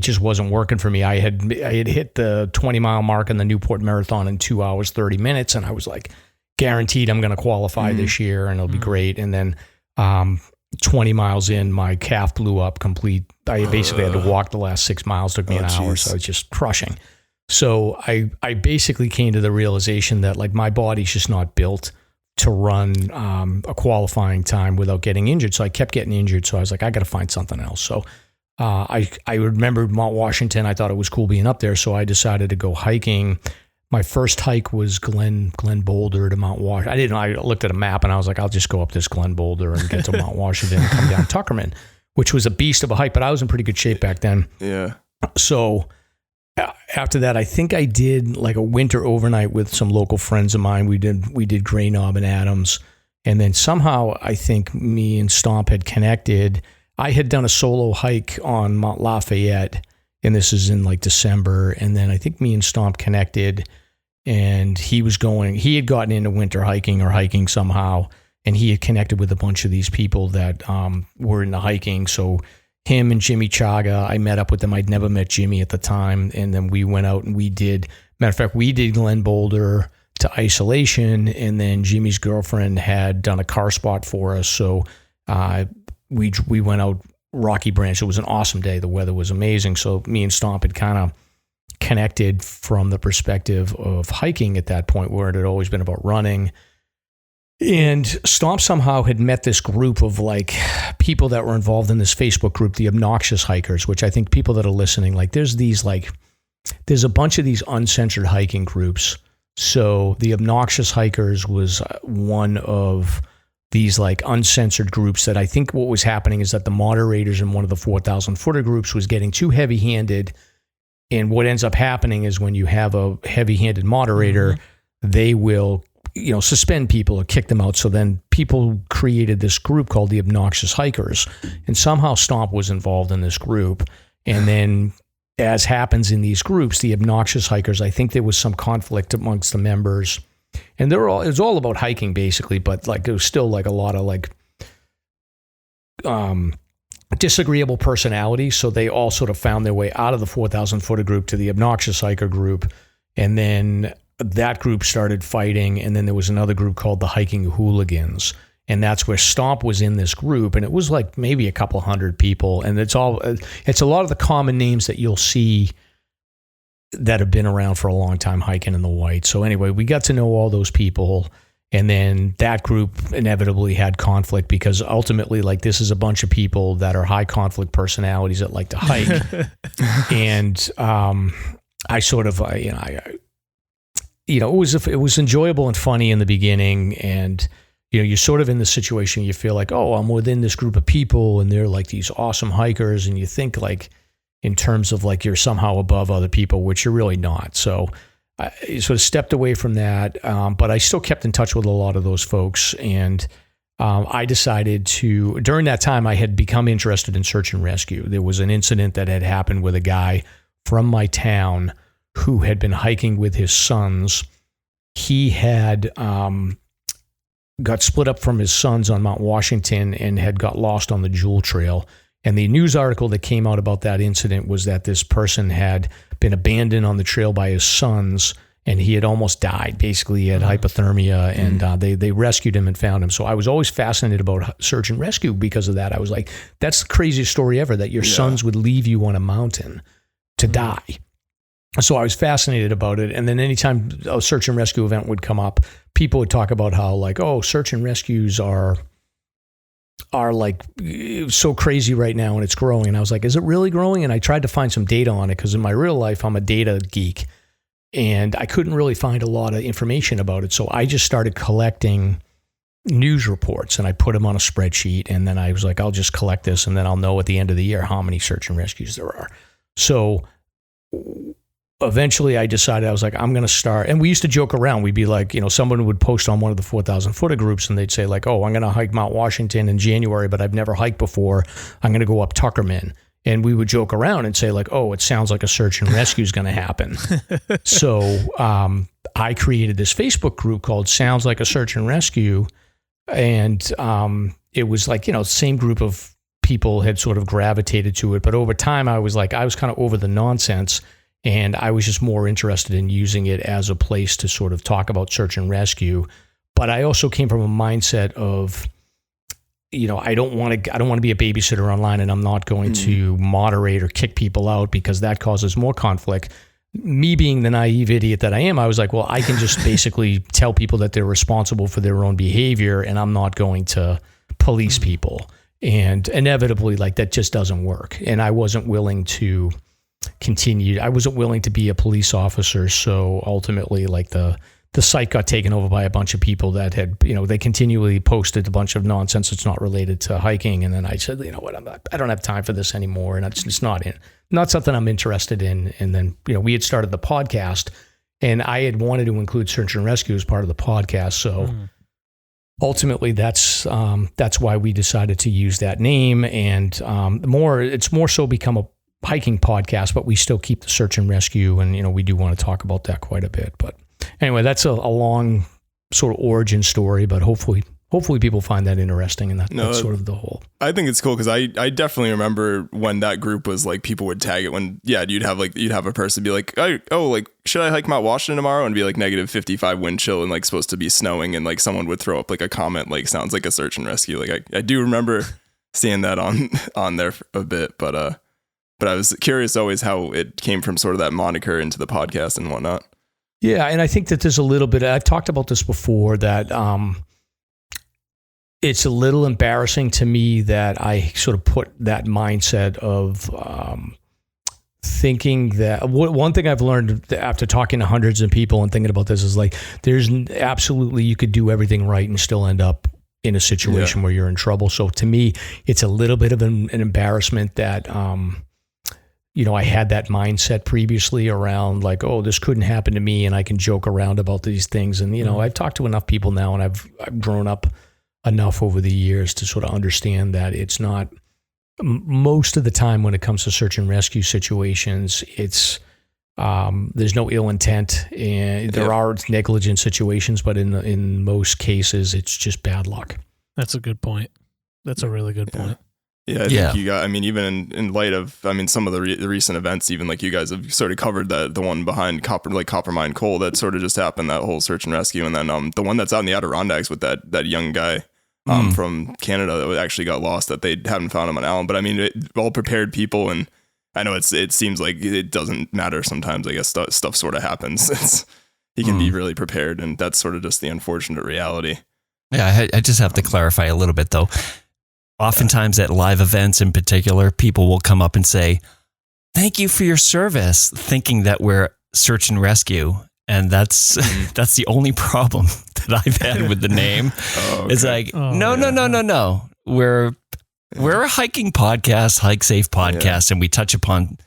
just wasn't working for me. I had hit the 20-mile mark in the Newport Marathon in 2 hours, 30 minutes, and I was like, guaranteed I'm going to qualify this year, and it'll be great. And then 20 miles in, my calf blew up complete. I basically had to walk the last 6 miles. Took me an hour, so it's just crushing. So I basically came to the realization that like my body's just not built to run a qualifying time without getting injured. So I kept getting injured. So I was like, I got to find something else. So I remembered Mount Washington. I thought it was cool being up there. So I decided to go hiking. My first hike was Glen Boulder to Mount Washington. I looked at a map and I was like, I'll just go up this Glen Boulder and get to Mount Washington and come down Tuckerman, which was a beast of a hike, but I was in pretty good shape back then. Yeah. So after that, I think I did like a winter overnight with some local friends of mine. We did Gray Knob and Adams. And then somehow I think me and Stomp had connected. I had done a solo hike on Mount Lafayette, and this is in like December. And then I think me and Stomp connected, and he had gotten into winter hiking or hiking somehow, and he had connected with a bunch of these people that were into hiking. So him and Jimmy Chaga, I met up with them. I'd never met Jimmy at the time. And then we went out and we did Glen Boulder to Isolation. And then Jimmy's girlfriend had done a car spot for us. So we went out Rocky Branch. It was an awesome day. The weather was amazing. So me and Stomp had kind of connected from the perspective of hiking at that point, where it had always been about running. And Stomp somehow had met this group of like people that were involved in this Facebook group, the Obnoxious Hikers, which I think people that are listening, like there's a bunch of these uncensored hiking groups. So the Obnoxious Hikers was one of these like uncensored groups that I think what was happening is that the moderators in one of the 4,000 footer groups was getting too heavy handed. And what ends up happening is when you have a heavy handed moderator, they will suspend people or kick them out. So then people created this group called the Obnoxious Hikers, and somehow Stomp was involved in this group. And then, as happens in these groups, the Obnoxious Hikers, I think there was some conflict amongst the members, and it was all about hiking basically, but like there was still like a lot of like disagreeable personalities. So they all sort of found their way out of the 4,000 footer group to the Obnoxious Hiker group, and then that group started fighting, and then there was another group called the Hiking Hooligans, and that's where Stomp was in this group, and it was like maybe a couple hundred people, and it's a lot of the common names that you'll see that have been around for a long time hiking in the white. So anyway, we got to know all those people, and then that group inevitably had conflict because ultimately, like, this is a bunch of people that are high conflict personalities that like to hike, and I sort of it was enjoyable and funny in the beginning, and you're sort of in the situation, you feel like, oh, I'm within this group of people and they're like these awesome hikers, and you think like in terms of like you're somehow above other people, which you're really not. So I sort of stepped away from that, but I still kept in touch with a lot of those folks, and I decided to, during that time, I had become interested in search and rescue. There was an incident that had happened with a guy from my town who had been hiking with his sons. He had got split up from his sons on Mount Washington and had got lost on the Jewel Trail. And the news article that came out about that incident was that this person had been abandoned on the trail by his sons, and he had almost died. Basically, he had hypothermia, and they rescued him and found him. So I was always fascinated about search and rescue because of that. I was like, that's the craziest story ever, that your sons would leave you on a mountain to die. So I was fascinated about it. And then anytime a search and rescue event would come up, people would talk about how like, oh, search and rescues are like so crazy right now and it's growing. And I was like, is it really growing? And I tried to find some data on it because in my real life, I'm a data geek and I couldn't really find a lot of information about it. So I just started collecting news reports and I put them on a spreadsheet. And then I was like, I'll just collect this and then I'll know at the end of the year how many search and rescues there are. So eventually I decided, I was like, I'm going to start. And we used to joke around. We'd be like, someone would post on one of the 4,000 footer groups and they'd say like, oh, I'm going to hike Mount Washington in January, but I've never hiked before. I'm going to go up Tuckerman. And we would joke around and say like, oh, it sounds like a search and rescue is going to happen. So I created this Facebook group called Sounds Like a Search and Rescue. And it was like, same group of people had sort of gravitated to it. But over time, I was kind of over the nonsense. And I was just more interested in using it as a place to sort of talk about search and rescue. But I also came from a mindset of, I don't want to be a babysitter online, and I'm not going to moderate or kick people out because that causes more conflict. me being the naive idiot that I am, I was like, well, I can just basically tell people that they're responsible for their own behavior, and I'm not going to police people. And inevitably, like, that just doesn't work. And I wasn't willing to continue. I wasn't willing to be a police officer. So ultimately, like, the site got taken over by a bunch of people that had, they continually posted a bunch of nonsense that's not related to hiking. And then I said, you know what, I don't have time for this anymore. And it's not something I'm interested in. And then, we had started the podcast, and I had wanted to include search and rescue as part of the podcast. So ultimately that's why we decided to use that name. And it's more so become a hiking podcast, but we still keep the search and rescue. And, we do want to talk about that quite a bit, but anyway, that's a long sort of origin story, but hopefully people find that interesting, and that's sort of the whole. I think it's cool because I definitely remember when that group was like, people would tag it when, you'd have a person be like, oh, like, should I hike Mount Washington tomorrow? And be like -55 wind chill and like supposed to be snowing, and like someone would throw up like a comment like, sounds like a search and rescue. Like I do remember seeing that on there a bit, but I was curious always how it came from sort of that moniker into the podcast and whatnot. Yeah, and I think that there's a little bit, I've talked about this before, that it's a little embarrassing to me that I sort of put that mindset of thinking that, one thing I've learned after talking to hundreds of people and thinking about this is like, there's absolutely, you could do everything right and still end up in a situation where you're in trouble. So to me, it's a little bit of an embarrassment that, I had that mindset previously around like, oh, this couldn't happen to me, and I can joke around about these things. And, I've talked to enough people now, and I've grown up enough over the years to sort of understand that it's not, most of the time when it comes to search and rescue situations, it's, there's no ill intent, and there are negligent situations, but in most cases, it's just bad luck. That's a good point. That's a really good point. Yeah, I think you got, even in light of, some of the recent events, even like you guys have sort of covered the one behind Coppermine Coal that sort of just happened, that whole search and rescue. And then the one that's out in the Adirondacks with that young guy from Canada that actually got lost, that they haven't found him on Allen. But all prepared people, and I know it seems like it doesn't matter sometimes. I guess stuff sort of happens. He can be really prepared, and that's sort of just the unfortunate reality. Yeah, I just have to clarify a little bit though. Oftentimes at live events in particular, people will come up and say, "Thank you for your service," thinking that we're search and rescue. And that's the only problem that I've had with the name. It's like, no. We're a hiking podcast, hike safe podcast, and we touch upon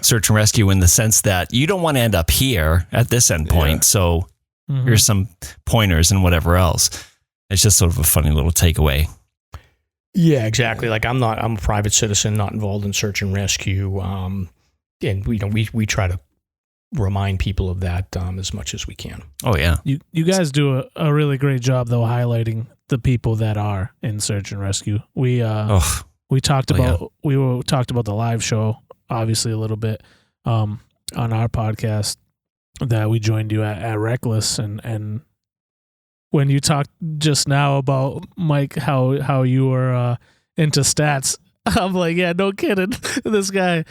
search and rescue in the sense that you don't want to end up here at this endpoint. So here's some pointers and whatever else. It's just sort of a funny little takeaway. Yeah, exactly. Like I'm a private citizen, not involved in search and rescue. And we try to remind people of that as much as we can. Oh yeah. You guys do a really great job though, highlighting the people that are in search and rescue. We talked about the live show obviously a little bit on our podcast that we joined you at Reckless, and when you talked just now about Mike, how you were into stats, I'm like, yeah, no kidding. This guy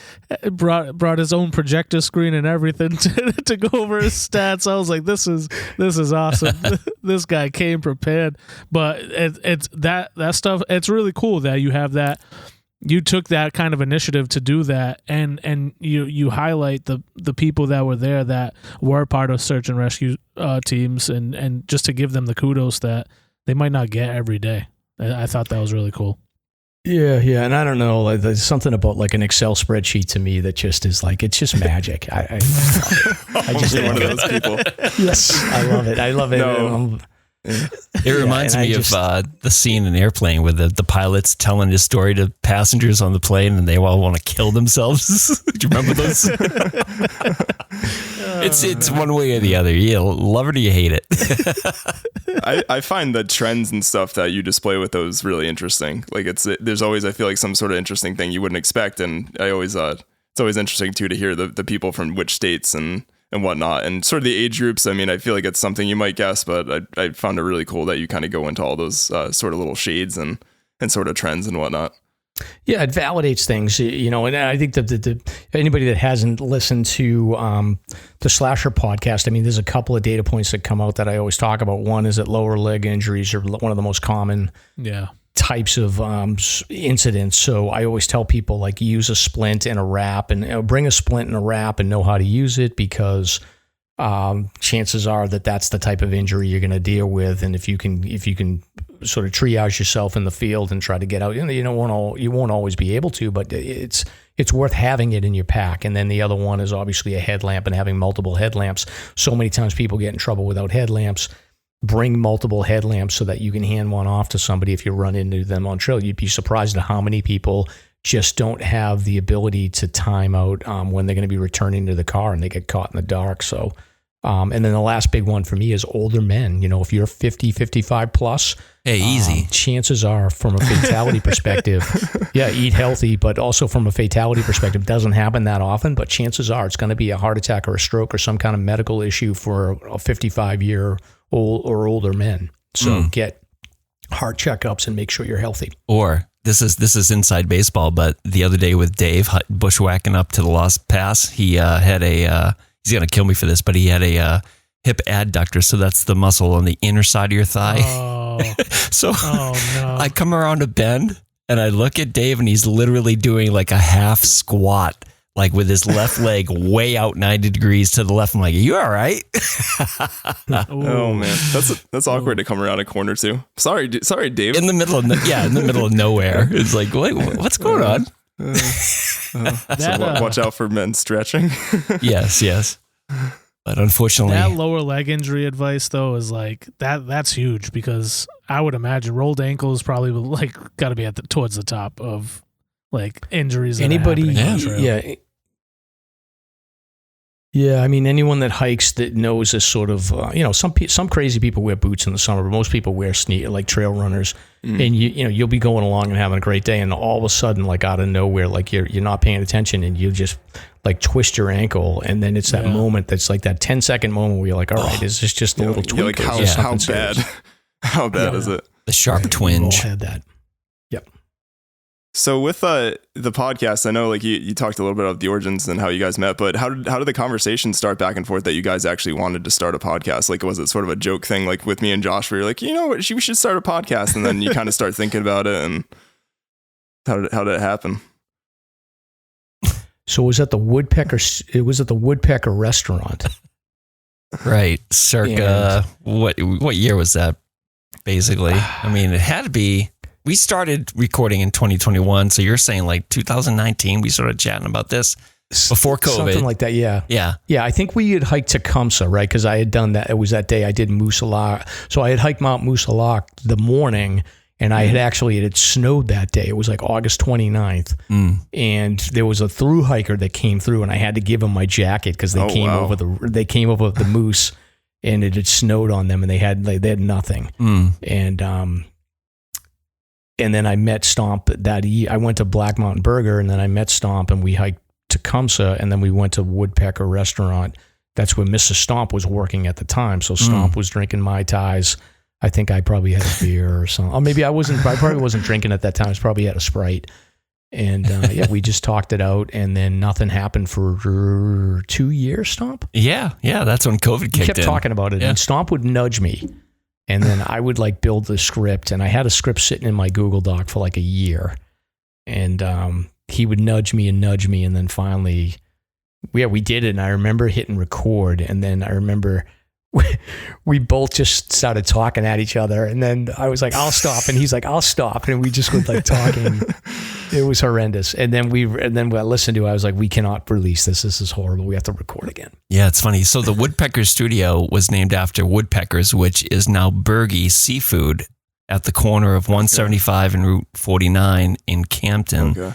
brought his own projector screen and everything to go over his stats. I was like, this is awesome. This guy came prepared. But it's that stuff. It's really cool that you have that. You took that kind of initiative to do that, and you highlight the people that were there that were part of search and rescue teams, and just to give them the kudos that they might not get every day. I thought that was really cool. Yeah, and I don't know, like, there's something about like an Excel spreadsheet to me that just is like, it's just magic. I just one of those people. Yes, I love it. No. It reminds me of the scene in Airplane where the pilot's telling his story to passengers on the plane and they all want to kill themselves. Do you remember those? It's one way or the other. You love it or you hate it. I find the trends and stuff that you display with those really interesting. Like there's always, I feel like, some sort of interesting thing you wouldn't expect. And it's always interesting too to hear the people from which states and whatnot, and sort of the age groups. I feel like it's something you might guess, but I found it really cool that you kind of go into all those sort of little shades and sort of trends and whatnot. Yeah, it validates things, and I think that anybody that hasn't listened to the Slasher podcast, I mean, there's a couple of data points that come out that I always talk about. One is that lower leg injuries are one of the most common types of incidents. So I always tell people, like, use a splint and a wrap, and bring a splint and a wrap and know how to use it, because chances are that that's the type of injury you're going to deal with. And if you can sort of triage yourself in the field and try to get out, you won't always be able to, but it's worth having it in your pack. And then the other one is obviously a headlamp, and having multiple headlamps. So many times people get in trouble without headlamps. Bring multiple headlamps so that you can hand one off to somebody if you run into them on trail. You'd be surprised at how many people just don't have the ability to time out when they're going to be returning to the car, and they get caught in the dark. So, and then the last big one for me is older men. If you're 50, 55 plus, hey, easy. Chances are, from a fatality perspective, eat healthy, but also from a fatality perspective, doesn't happen that often, but chances are it's going to be a heart attack or a stroke or some kind of medical issue for a 55-year-old or older men. So get heart checkups and make sure you're healthy. Or this is inside baseball, but the other day with Dave bushwhacking up to the Lost Pass, he had he's going to kill me for this, but he had a hip adductor. So that's the muscle on the inner side of your thigh. Oh. So no. I come around a bend and I look at Dave, and he's literally doing like a half squat, like with his left leg way out 90 degrees to the left. I'm like, are you all right? Oh man, that's awkward to come around a corner too. Sorry, Dave. In the middle of nowhere. It's like, wait, what's going on? Watch out for men stretching. Yes. But unfortunately, that lower leg injury advice though is like that's huge, because I would imagine rolled ankle is probably like got to be towards the top of like injuries. Anybody, yeah. I mean, anyone that hikes that knows this sort of, some crazy people wear boots in the summer, but most people wear like trail runners, and you'll be going along and having a great day, and all of a sudden, like out of nowhere, like you're not paying attention, and you just like twist your ankle, and then it's that moment that's like that 10-second moment where you're like, all right, is this just a little tweak? Like how bad is it? The sharp twinge. All had that. Yep. So with the podcast, I know like you talked a little bit about the origins and how you guys met, but how did the conversation start back and forth that you guys actually wanted to start a podcast? Like, was it sort of a joke thing, like with me and Josh, where you're like, we should start a podcast, and then you kind of start thinking about it, and how did it happen? So it was at the Woodpecker restaurant. Right. Circa, what year was that? Basically. I mean, it had to be, we started recording in 2021. So you're saying like 2019, we started chatting about this before COVID. Something like that. Yeah. Yeah. Yeah. I think we had hiked Tecumseh, right? Cause I had done that. It was that day I did Moosalak. So I had hiked Mount Moosalak the morning, and it had snowed that day. It was like August 29th. And there was a through hiker that came through, and I had to give him my jacket because they came over the moose, and it had snowed on them, and they had nothing. And then I met Stomp that I went to Black Mountain Burger, and then I met Stomp, and we hiked Tecumseh, and then we went to Woodpecker Restaurant. That's where Mrs. Stomp was working at the time. So Stomp was drinking Mai Tais. I think I probably had a beer or something. Or maybe I probably wasn't drinking at that time. I was probably had a Sprite. And we just talked it out, and then nothing happened for 2 years, Stomp? Yeah. That's when COVID kicked in. He kept talking about it, and Stomp would nudge me. And then I would like build the script, and I had a script sitting in my Google Doc for like a year. And he would nudge me, and then finally, we did it. And I remember hitting record, and then I remember we both just started talking at each other, and then I was like, I'll stop, and he's like, I'll stop, and we just went like talking. It was horrendous. And then when I listened to it, I was like, we cannot release this. This is horrible. We have to record again. Yeah, it's funny. So the Woodpecker Studio was named after Woodpeckers, which is now Bergie Seafood at the corner of 175 and Route 49 in Campton. Okay.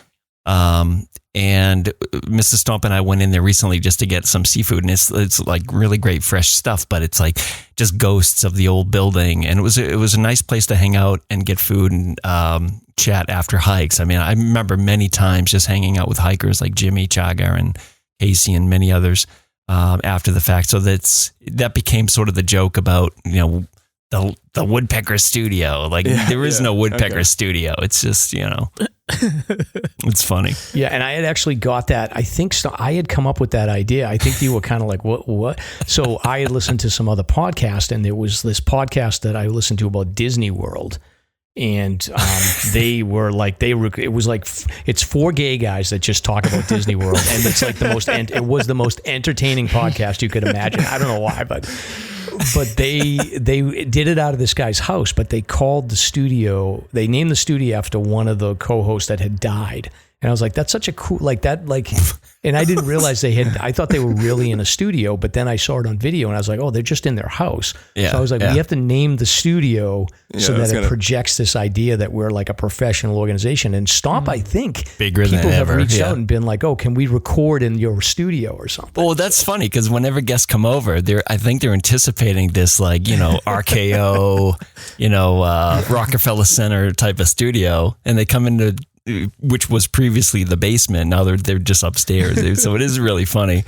And Mrs. Stomp and I went in there recently just to get some seafood, and it's like really great fresh stuff, but it's like just ghosts of the old building. And it was a nice place to hang out and get food and chat after hikes. I mean, I remember many times just hanging out with hikers like Jimmy Chaga and Casey and many others after the fact. So that became sort of the joke about, the Woodpecker Studio. Like there is no Woodpecker Studio. It's just, It's funny. Yeah, and I had actually got that. I think I had come up with that idea. I think you were kind of like, what? So I had listened to some other podcast, and there was this podcast that I listened to about Disney World. And they were like, it was like, it's 4 gay guys that just talk about Disney World. And it's like it was the most entertaining podcast you could imagine. I don't know why, but they did it out of this guy's house, but they called the studio, they named the studio after one of the co-hosts that had died. And I was like, that's such a cool, and I didn't realize I thought they were really in a studio, but then I saw it on video and I was like, oh, they're just in their house. Yeah, so I was like, we have to name the studio so that it projects this idea that we're like a professional organization. And Stomp, I think, bigger people than have ever, reached out and been like, oh, can we record in your studio or something? Well, that's funny because whenever guests come over, I think they're anticipating this, like, RKO, Rockefeller Center type of studio, and they come into, which was previously the basement. Now they're just upstairs. So it is really funny.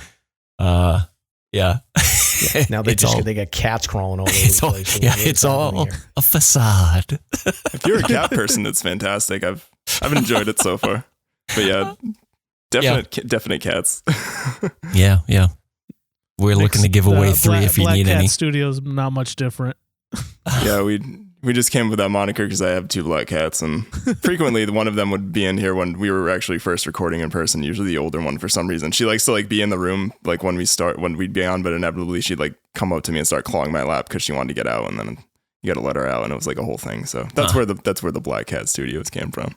Yeah. Now they got cats crawling all over the place. It's all a facade. If you're a cat person, it's fantastic. I've enjoyed it so far. But yeah, definite cats. Yeah. We're looking to give away 3 if you need Black any. Cat Studio's not much different. Yeah, we just came up with that moniker because I have 2 black cats, and frequently one of them would be in here when we were actually first recording in person. Usually the older one, for some reason, she likes to be in the room when we'd be on, but inevitably she'd come up to me and start clawing my lap because she wanted to get out, and then you got to let her out, and it was like a whole thing. So that's where the Black Cat Studios came from.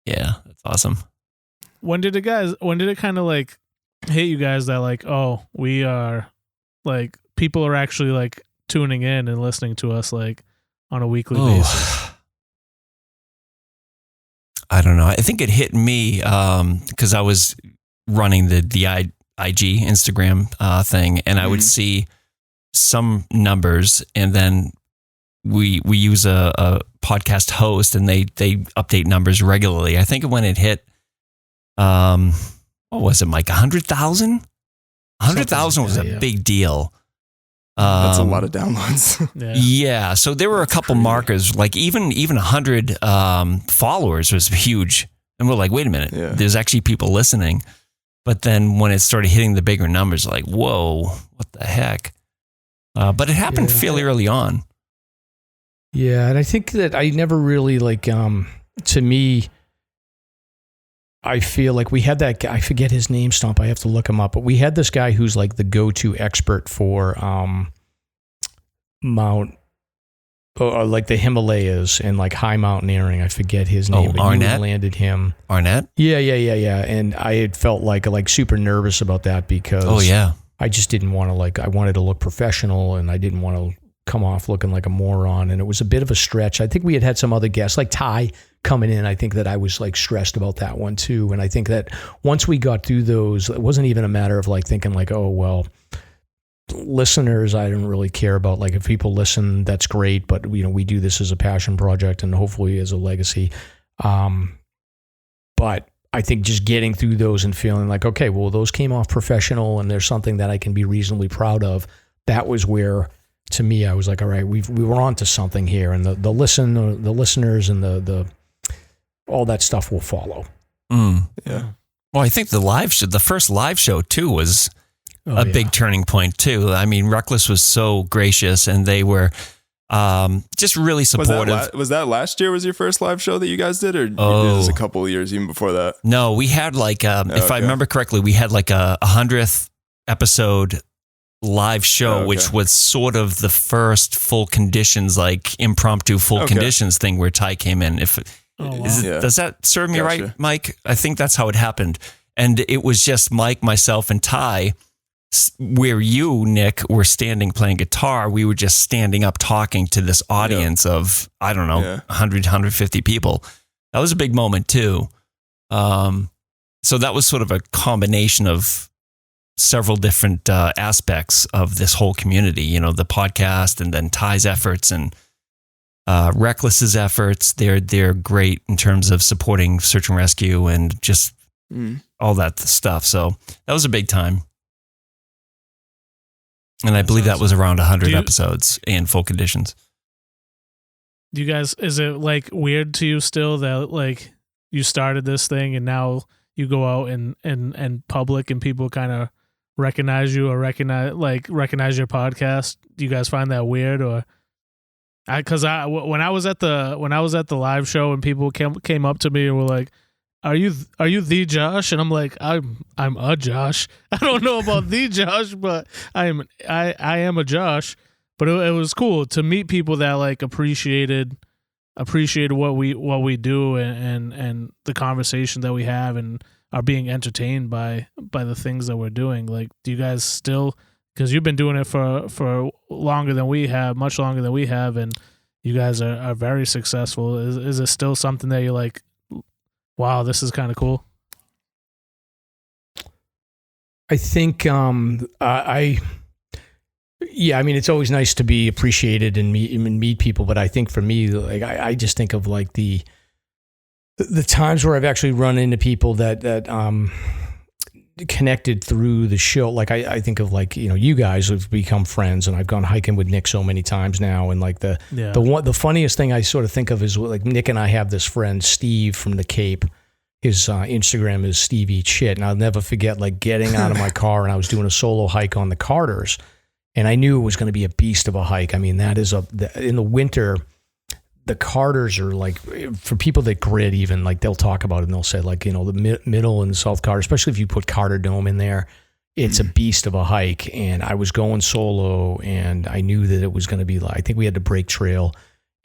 Yeah, that's awesome. When did it kind of hit you guys that oh, we are people are actually tuning in and listening to us on a weekly basis? I don't know. I think it hit me because I was running the IG Instagram thing, and I would see some numbers, and then we use a podcast host, and they update numbers regularly. I think when it hit, what was it, Mike? 100,000? 100,000 was a big deal. That's a lot of downloads. Yeah. So there were a couple markers, even 100 followers was huge. And we're like, wait a minute, there's actually people listening. But then when it started hitting the bigger numbers, whoa, what the heck? But it happened fairly early on. Yeah. And I think that I never really to me, I feel like we had that guy, I forget his name, Stomp, I have to look him up, but we had this guy who's the go-to expert for the Himalayas and high mountaineering. I forget his name. But Arnett? You landed him. Arnett? Yeah. And I had felt super nervous about that because I just didn't want to I wanted to look professional, and I didn't want to come off looking like a moron, and it was a bit of a stretch. I think we had some other guests like Ty coming in. I think that I was stressed about that one too, and I think that once we got through those, it wasn't even a matter of thinking oh well, listeners, I didn't really care about if people listen, that's great, but we do this as a passion project and hopefully as a legacy. But I think just getting through those and feeling okay, well, those came off professional and there's something that I can be reasonably proud of. That was where, to me, I was all right, we were onto something here, and the listeners and the all that stuff will follow. Yeah. Well, I think the first live show too was a big turning point too. I mean, Reckless was so gracious, and they were just really supportive. Was that last year was your first live show that you guys did, or you did this a couple of years even before that? No, we had if I remember correctly, we had a 100th episode live show, which was sort of the first full conditions, impromptu full conditions thing where Ty came in. Does that serve me right, Mike? I think that's how it happened. And it was just Mike, myself, and Ty, where you, Nick, were standing playing guitar. We were just standing up talking to this audience of, I don't know, 100, 150 people. That was a big moment too. So that was sort of a combination of several different aspects of this whole community, the podcast, and then Ty's efforts and Reckless's efforts. They're great in terms of supporting search and rescue and just all that stuff. So that was a big time. And I believe that was around 100 episodes in full conditions. Do you guys, is it weird to you still that you started this thing and now you go out and public and people kind of recognize you or recognize your podcast? Do you guys find that weird? Or because when I was at the live show and people came up to me and were like, Are you the Josh? And I'm like, I'm a Josh. I don't know about the Josh, but I am a Josh. But it was cool to meet people that like appreciated what we do and the conversation that we have and are being entertained by the things that we're doing. Like, do you guys still, because you've been doing it for longer than we have, much longer than we have, and you guys are very successful. Is it still something that you're like, wow, this is kind of cool? I think, yeah, I mean, it's always nice to be appreciated and meet people, but I think for me, like, I just think of like the times where I've actually run into people that connected through the show. Like I think of like, you guys have become friends, and I've gone hiking with Nick so many times now. And like the funniest thing I sort of think of is like Nick and I have this friend, Steve from the Cape. His Instagram is Steve Eats Shit. And I'll never forget like getting out of my car and I was doing a solo hike on the Carters, and I knew it was going to be a beast of a hike. I mean, that is in the winter, the Carters are like, for people that grid even, like they'll talk about it and they'll say like, the middle and South Carter, especially if you put Carter Dome in there, it's a beast of a hike. And I was going solo and I knew that it was going to be like, I think we had to break trail,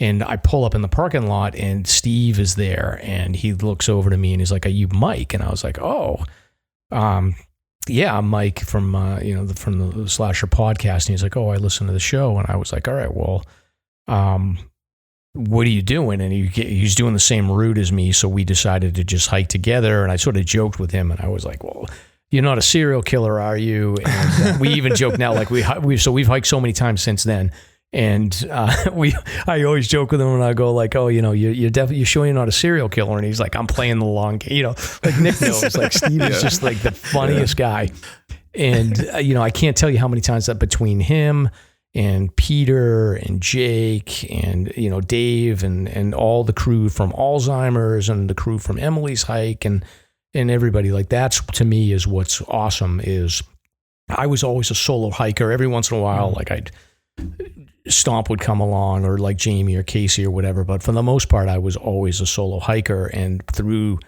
and I pull up in the parking lot and Steve is there and he looks over to me and he's like, "Are you Mike?" And I was like, "Oh, yeah, I'm Mike from from the Slasher Podcast." And he's like, "Oh, I listen to the show." And I was like, "All right, well, what are you doing?" And he's doing the same route as me, so we decided to just hike together. And I sort of joked with him, and I was like, "Well, you're not a serial killer, are you?" And we even joke now, like we've hiked so many times since then. And I always joke with him and I go like, "Oh, you're sure you're not a serial killer?" And he's like, "I'm playing the long game." Like Nick knows, like Steve is just like the funniest guy. And I can't tell you how many times that between him and Peter and Jake and Dave and all the crew from Alzheimer's and the crew from Emily's Hike and everybody, like that's to me is what's awesome. Is I was always a solo hiker. Every once in a while, like Stomp would come along, or like Jamie or Casey or whatever, but for the most part I was always a solo hiker. And through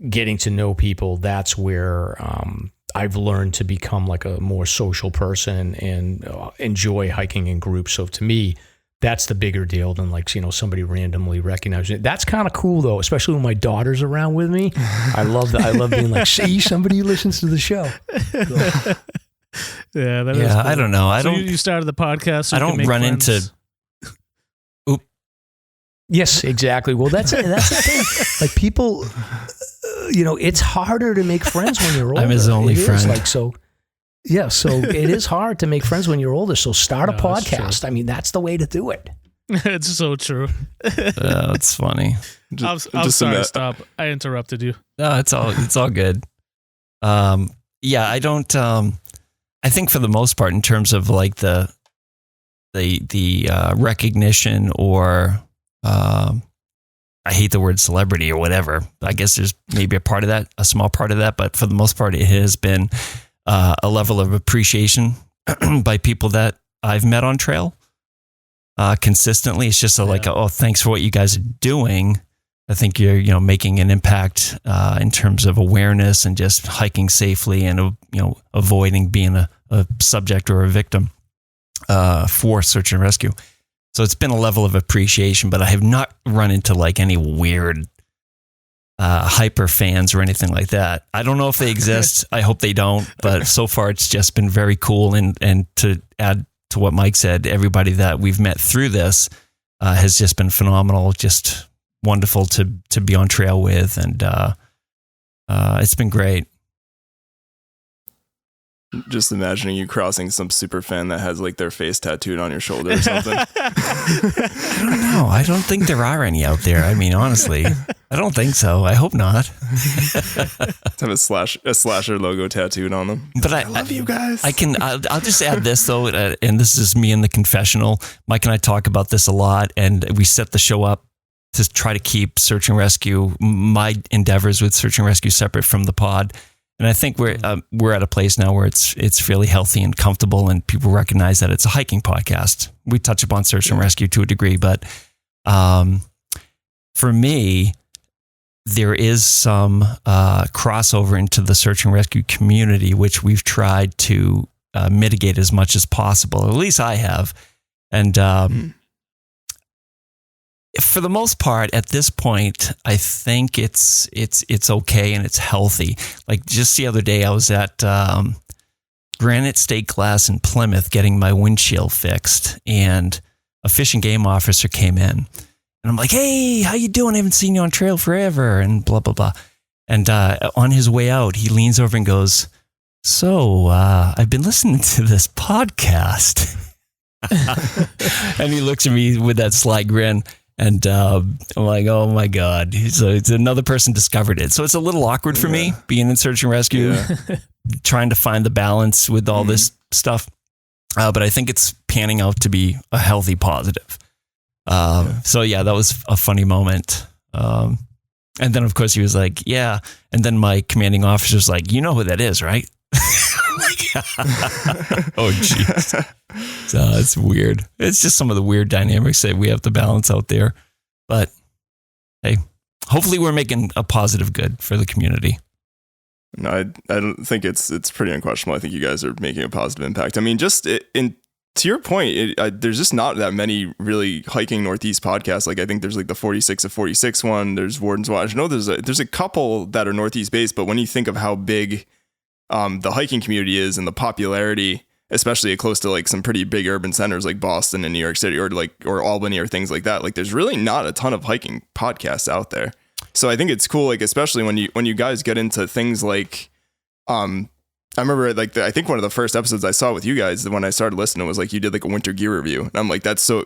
getting to know people, that's where I've learned to become like a more social person and enjoy hiking in groups. So to me, that's the bigger deal than like somebody randomly recognizing it. That's kind of cool though, especially when my daughter's around with me. I love that. I love being like, "See, somebody listens to the show." So. Yeah, that is cool. I don't know. You started the podcast. So I don't run into. Oop. Yes, exactly. Well, that's the thing. Like people, it's harder to make friends when you're older. I'm his only friend. Like so. Yeah, so it is hard to make friends when you're older. So start a podcast. I mean, that's the way to do it. It's so true. It's funny. I'm sorry. Stop. I interrupted you. No, it's all good. Yeah, I don't. I think for the most part, in terms of like the recognition or I hate the word celebrity or whatever. I guess there's maybe a small part of that, but for the most part, it has been a level of appreciation by people that I've met on trail consistently. It's just like, "Oh, thanks for what you guys are doing." I think you're making an impact in terms of awareness and just hiking safely and avoiding being a subject or a victim for search and rescue. So it's been a level of appreciation, but I have not run into like any weird hyper fans or anything like that. I don't know if they exist. I hope they don't. But so far, it's just been very cool. And to add to what Mike said, everybody that we've met through this has just been phenomenal. Just wonderful to be on trail with, and it's been great. Just imagining you crossing some super fan that has like their face tattooed on your shoulder or something. I don't know. I don't think there are any out there. I mean, honestly, I don't think so. I hope not. Have a slasher logo tattooed on them. But I love you guys. I'll just add this though, and this is me in the confessional. Mike and I talk about this a lot, and we set the show up to try to keep search and rescue, my endeavors with search and rescue, separate from the pod. And I think we're at a place now where it's fairly healthy and comfortable, and people recognize that it's a hiking podcast. We touch upon search and rescue to a degree, but for me, there is some crossover into the search and rescue community, which we've tried to mitigate as much as possible. At least I have, and for the most part, at this point, I think it's okay and it's healthy. Like just the other day, I was at Granite State Glass in Plymouth getting my windshield fixed, and a fish and game officer came in, and I'm like, "Hey, how you doing? I haven't seen you on trail forever," and blah blah blah. And on his way out, he leans over and goes, "So I've been listening to this podcast," and he looks at me with that sly grin. And I'm like, oh my God. So it's another person discovered it. So it's a little awkward for me being in search and rescue, trying to find the balance with all this stuff. But I think it's panning out to be a healthy positive. So yeah, that was a funny moment. And then of course he was like, yeah. And then my commanding officer was like, you know who that is, right? Oh jeez. So it's weird. It's just some of the weird dynamics that we have to balance out there. But hey, hopefully we're making a positive good for the community. No, I don't think it's pretty unquestionable. I think you guys are making a positive impact. I mean, just to your point, there's just not that many really hiking Northeast podcasts. Like I think there's like the 46 of 46 one. There's Warden's Watch. I know there's a couple that are Northeast based, but when you think of how big the hiking community is and the popularity, especially close to like some pretty big urban centers like Boston and New York City or Albany or things like that, like there's really not a ton of hiking podcasts out there. So I think it's cool, like especially when you guys get into things like I remember like I think one of the first episodes I saw with you guys when I started listening was like you did like a winter gear review, and I'm like that's so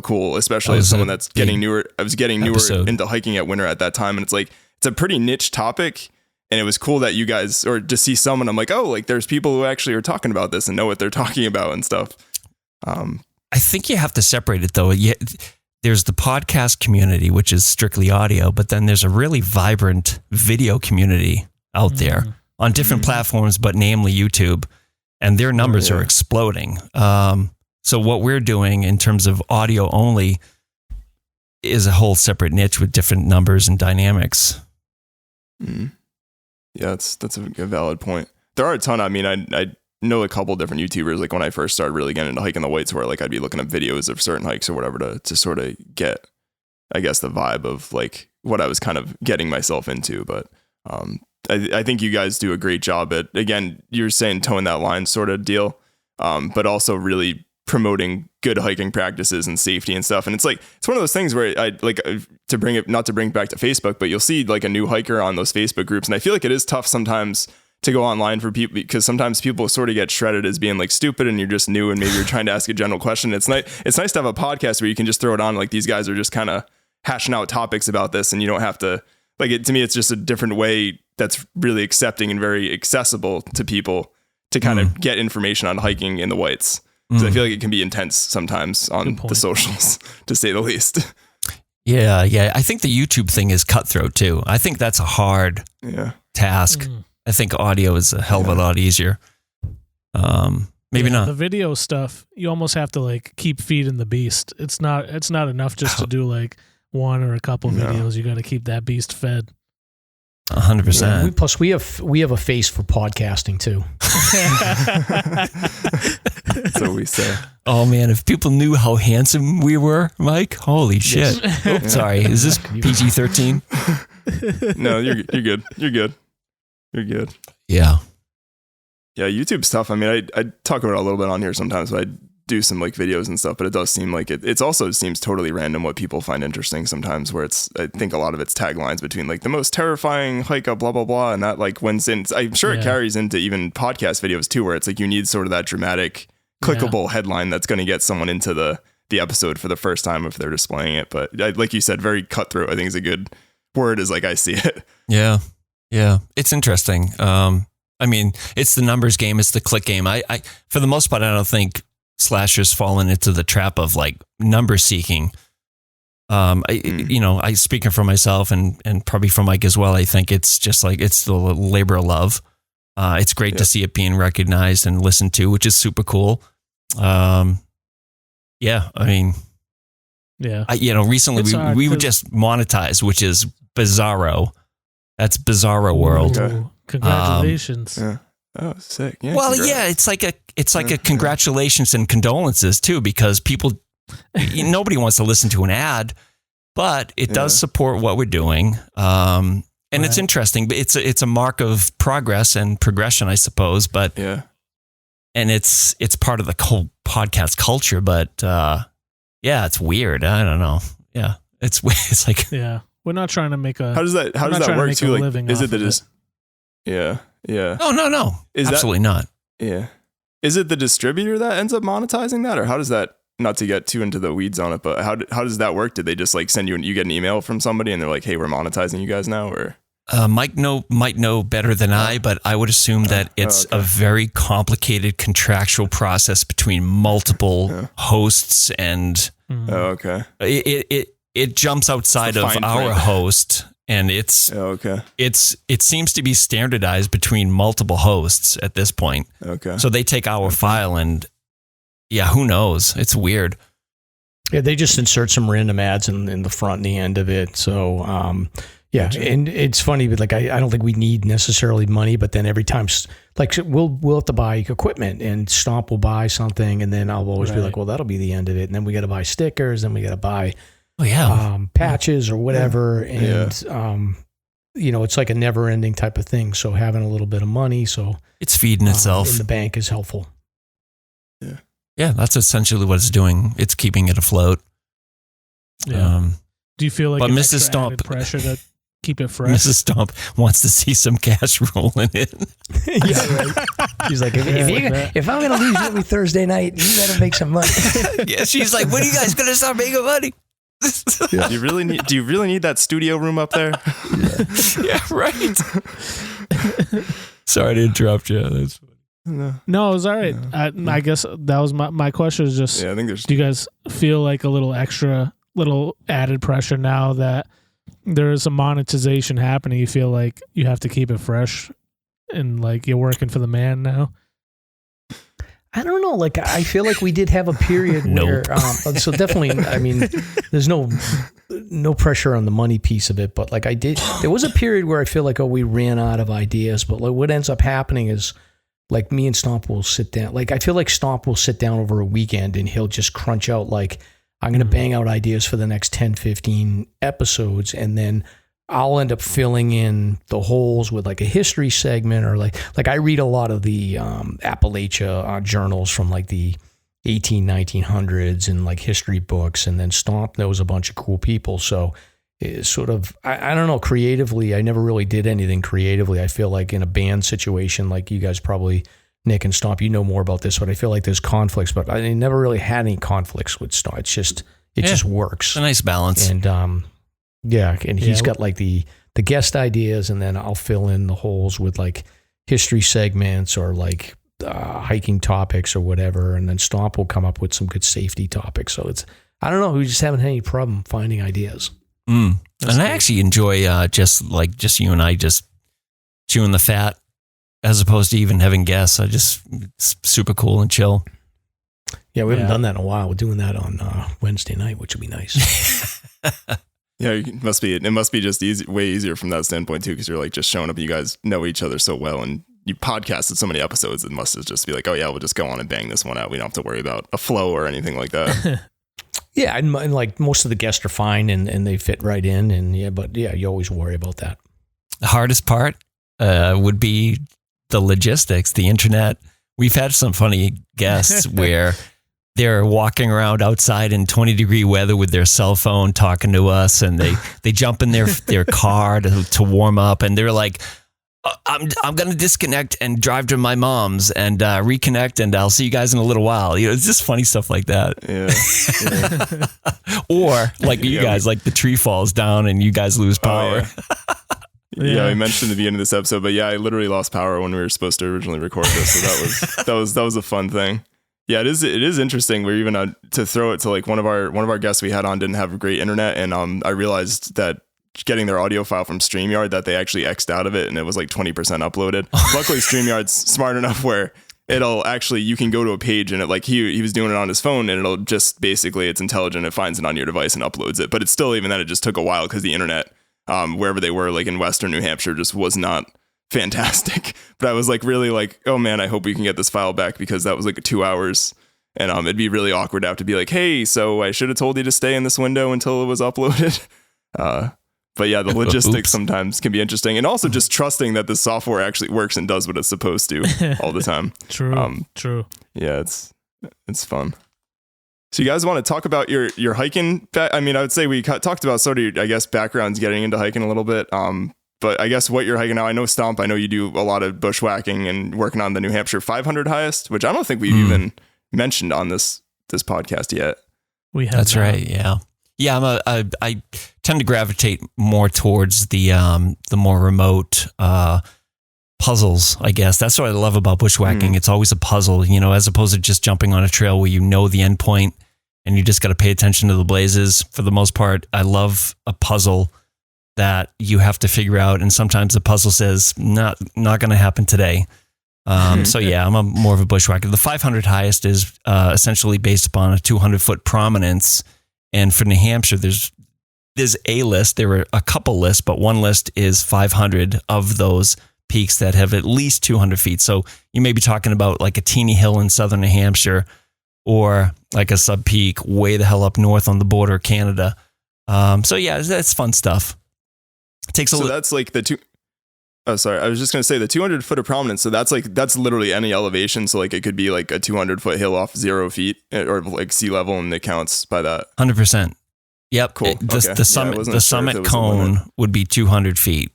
cool, especially as someone that's getting newer. I was getting newer into hiking at winter at that time, and it's like it's a pretty niche topic. And it was cool that you guys, or to see someone, I'm like, oh, like there's people who actually are talking about this and know what they're talking about and stuff. I think you have to separate it though. There's the podcast community, which is strictly audio, but then there's a really vibrant video community out there on different platforms, but namely YouTube, and their numbers are exploding. So what we're doing in terms of audio only is a whole separate niche with different numbers and dynamics. Yeah, that's a valid point. There are a ton. I mean, I know a couple different YouTubers, like when I first started really getting into hiking the Whites, where like I'd be looking up videos of certain hikes or whatever to sort of get, I guess, the vibe of like what I was kind of getting myself into. But I think you guys do a great job at, again, you're saying towing that line sort of deal, but also really promoting good hiking practices and safety and stuff. And it's like, it's one of those things where I like to bring it, not to bring it back to Facebook, but you'll see like a new hiker on those Facebook groups. And I feel like it is tough sometimes to go online for people, because sometimes people sort of get shredded as being like stupid and you're just new and maybe you're trying to ask a general question. It's nice to have a podcast where you can just throw it on. Like these guys are just kind of hashing out topics about this, and you don't have to like it. To me, it's just a different way that's really accepting and very accessible to people to kind of get information on hiking in the Whites. Because I feel like it can be intense sometimes on the socials, to say the least. Yeah. I think the YouTube thing is cutthroat too. I think that's a hard task. I think audio is a hell of a lot easier. Maybe not. The video stuff, you almost have to like keep feeding the beast. It's not enough just to do like one or a couple videos. You got to keep that beast fed. 100%. Plus, we have a face for podcasting too. That's what we say. Oh man, if people knew how handsome we were, Mike, holy shit! Oops, sorry, is this PG-13? No, you're good. You're good. Yeah. YouTube stuff. I mean, I talk about it a little bit on here sometimes, but I do some like videos and stuff. But it does seem like it also seems totally random what people find interesting sometimes. Where I think a lot of it's taglines between like the most terrifying hike up, blah blah blah, and that like when I'm sure it carries into even podcast videos too, where it's like you need sort of that dramatic, clickable headline that's going to get someone into the episode for the first time if they're displaying it. But like you said, very cutthroat, I think is a good word as like I see it. Yeah. It's interesting. I mean, it's the numbers game. It's the click game. I for the most part, I don't think slashers fallen into the trap of like number seeking. I speaking for myself and probably for Mike as well, I think it's just like, it's the labor of love. It's great to see it being recognized and listened to, which is super cool. Recently we were just monetized, which is bizarro. That's bizarro world. Ooh, congratulations. Yeah. Oh, sick. Yeah. Well, congrats. yeah, it's like a congratulations and condolences too, because people, nobody wants to listen to an ad, but it does support what we're doing. And it's interesting, but it's a mark of progress and progression, I suppose. But and it's part of the whole podcast culture. But it's weird. I don't know. Yeah, it's like we're not trying to make a. How does that work too? Like, is it that just No. No. Absolutely not. Yeah. Is it the distributor that ends up monetizing that, or how does that? Not to get too into the weeds on it, but how does that work? Did they just like send you get an email from somebody and they're like, "Hey, we're monetizing you guys now," or? Mike might know better than I, but I would assume that it's a very complicated contractual process between multiple hosts, and it jumps outside of our host, and it seems to be standardized between multiple hosts at this point. Okay, so they take our file and who knows? It's weird. Yeah, they just insert some random ads in the front and the end of it. So, and it's funny, but like I don't think we need necessarily money, but then every time, like we'll have to buy equipment, and Stomp will buy something, and then I'll always be like, well, that'll be the end of it, and then we got to buy stickers, and we got to buy patches or whatever, and it's like a never-ending type of thing. So having a little bit of money, so it's feeding itself in the bank is helpful. Yeah, that's essentially what it's doing. It's keeping it afloat. Yeah. Do you feel like but it's Mrs. Stomp pressure to keep it fresh? Mrs. Stomp wants to see some cash rolling in. She's like, if I'm going to lose every Thursday night, you got to make some money. She's like, when are you guys going to start making money? Do you really need that studio room up there? Yeah, right. Sorry to interrupt you. That's funny. No, it was all right. I guess that was my question. Is just, I think there's. Do you guys feel like a little added pressure now that there is some monetization happening? You feel like you have to keep it fresh, and like you're working for the man now? I don't know. Like, I feel like we did have a period where, so definitely, I mean, there's no pressure on the money piece of it, but like there was a period where I feel like, we ran out of ideas, but like what ends up happening is, like me and Stomp will sit down. Like I feel like Stomp will sit down over a weekend and he'll just crunch out like, I'm going to bang out ideas for the next 10, 15 episodes. And then I'll end up filling in the holes with like a history segment, or like I read a lot of the Appalachia journals from like the 1900s and like history books. And then Stomp knows a bunch of cool people. So it's sort of, I don't know, creatively, I never really did anything creatively. I feel like in a band situation, like you guys probably, Nick and Stomp, you know more about this, but I feel like there's conflicts, but I never really had any conflicts with Stomp. It's just, just works. It's a nice balance. And he's got like the guest ideas, and then I'll fill in the holes with like history segments or like hiking topics or whatever. And then Stomp will come up with some good safety topics. So it's, I don't know, we just haven't had any problem finding ideas. And I actually enjoy just you and I just chewing the fat, as opposed to even having guests. It's super cool and chill. Yeah, we haven't done that in a while. We're doing that on Wednesday night, which would be nice. Yeah, it must be just way easier from that standpoint too, because you're like just showing up and you guys know each other so well, and you podcasted so many episodes. It must just be like, oh yeah, we'll just go on and bang this one out. We don't have to worry about a flow or anything like that. Yeah, and like most of the guests are fine and they fit right in, and you always worry about that. The hardest part would be the logistics, the internet. We've had some funny guests where they're walking around outside in 20-degree weather with their cell phone talking to us, and they jump in their car to warm up, and they're like, I'm going to disconnect and drive to my mom's and reconnect, and I'll see you guys in a little while. It's just funny stuff like that. Yeah. Or like you guys, like the tree falls down and you guys lose power. Yeah, we mentioned at the beginning of this episode, but I literally lost power when we were supposed to originally record this. So that was a fun thing. Yeah, it is interesting. We're even to throw it to like one of our guests we had on didn't have great internet, and I realized that getting their audio file from StreamYard that they actually X'd out of it, and it was like 20% uploaded. Luckily, StreamYard's smart enough where it'll actually, you can go to a page and it like he was doing it on his phone, and it'll just basically, it's intelligent, it finds it on your device and uploads it. But it's still, even then, it just took a while because the internet wherever they were, like in Western New Hampshire, just was not fantastic. But I was like really like, oh man, I hope we can get this file back, because that was like 2 hours, and it'd be really awkward to have to be like, hey, so I should have told you to stay in this window until it was uploaded. But yeah, the logistics sometimes can be interesting, and also just trusting that the software actually works and does what it's supposed to all the time. True. Yeah, it's fun. So you guys want to talk about your hiking? I mean, I would say we talked about sort of, I guess, backgrounds getting into hiking a little bit. But I guess what you're hiking now, I know Stomp, I know you do a lot of bushwhacking and working on the New Hampshire 500 highest, which I don't think we've even mentioned on this podcast yet. We have. That's right. Yeah. Yeah, I tend to gravitate more towards the more remote puzzles, I guess. That's what I love about bushwhacking. It's always a puzzle, as opposed to just jumping on a trail where you know the end point and you just got to pay attention to the blazes. For the most part, I love a puzzle that you have to figure out, and sometimes the puzzle says not going to happen today. So yeah, I'm more of a bushwhacker. The 500 highest is essentially based upon a 200-foot prominence. And for New Hampshire, there's a list. There were a couple lists, but one list is 500 of those peaks that have at least 200 feet. So you may be talking about like a teeny hill in southern New Hampshire, or like a sub peak way the hell up north on the border of Canada. So yeah, that's fun stuff. It takes a that's like the two. Oh, sorry. I was just going to say the 200-foot of prominence. So that's literally any elevation. So like it could be like a 200-foot hill off 0 feet, or like sea level, and it counts by that. 100%. Yep. Cool. The summit cone would be 200 feet.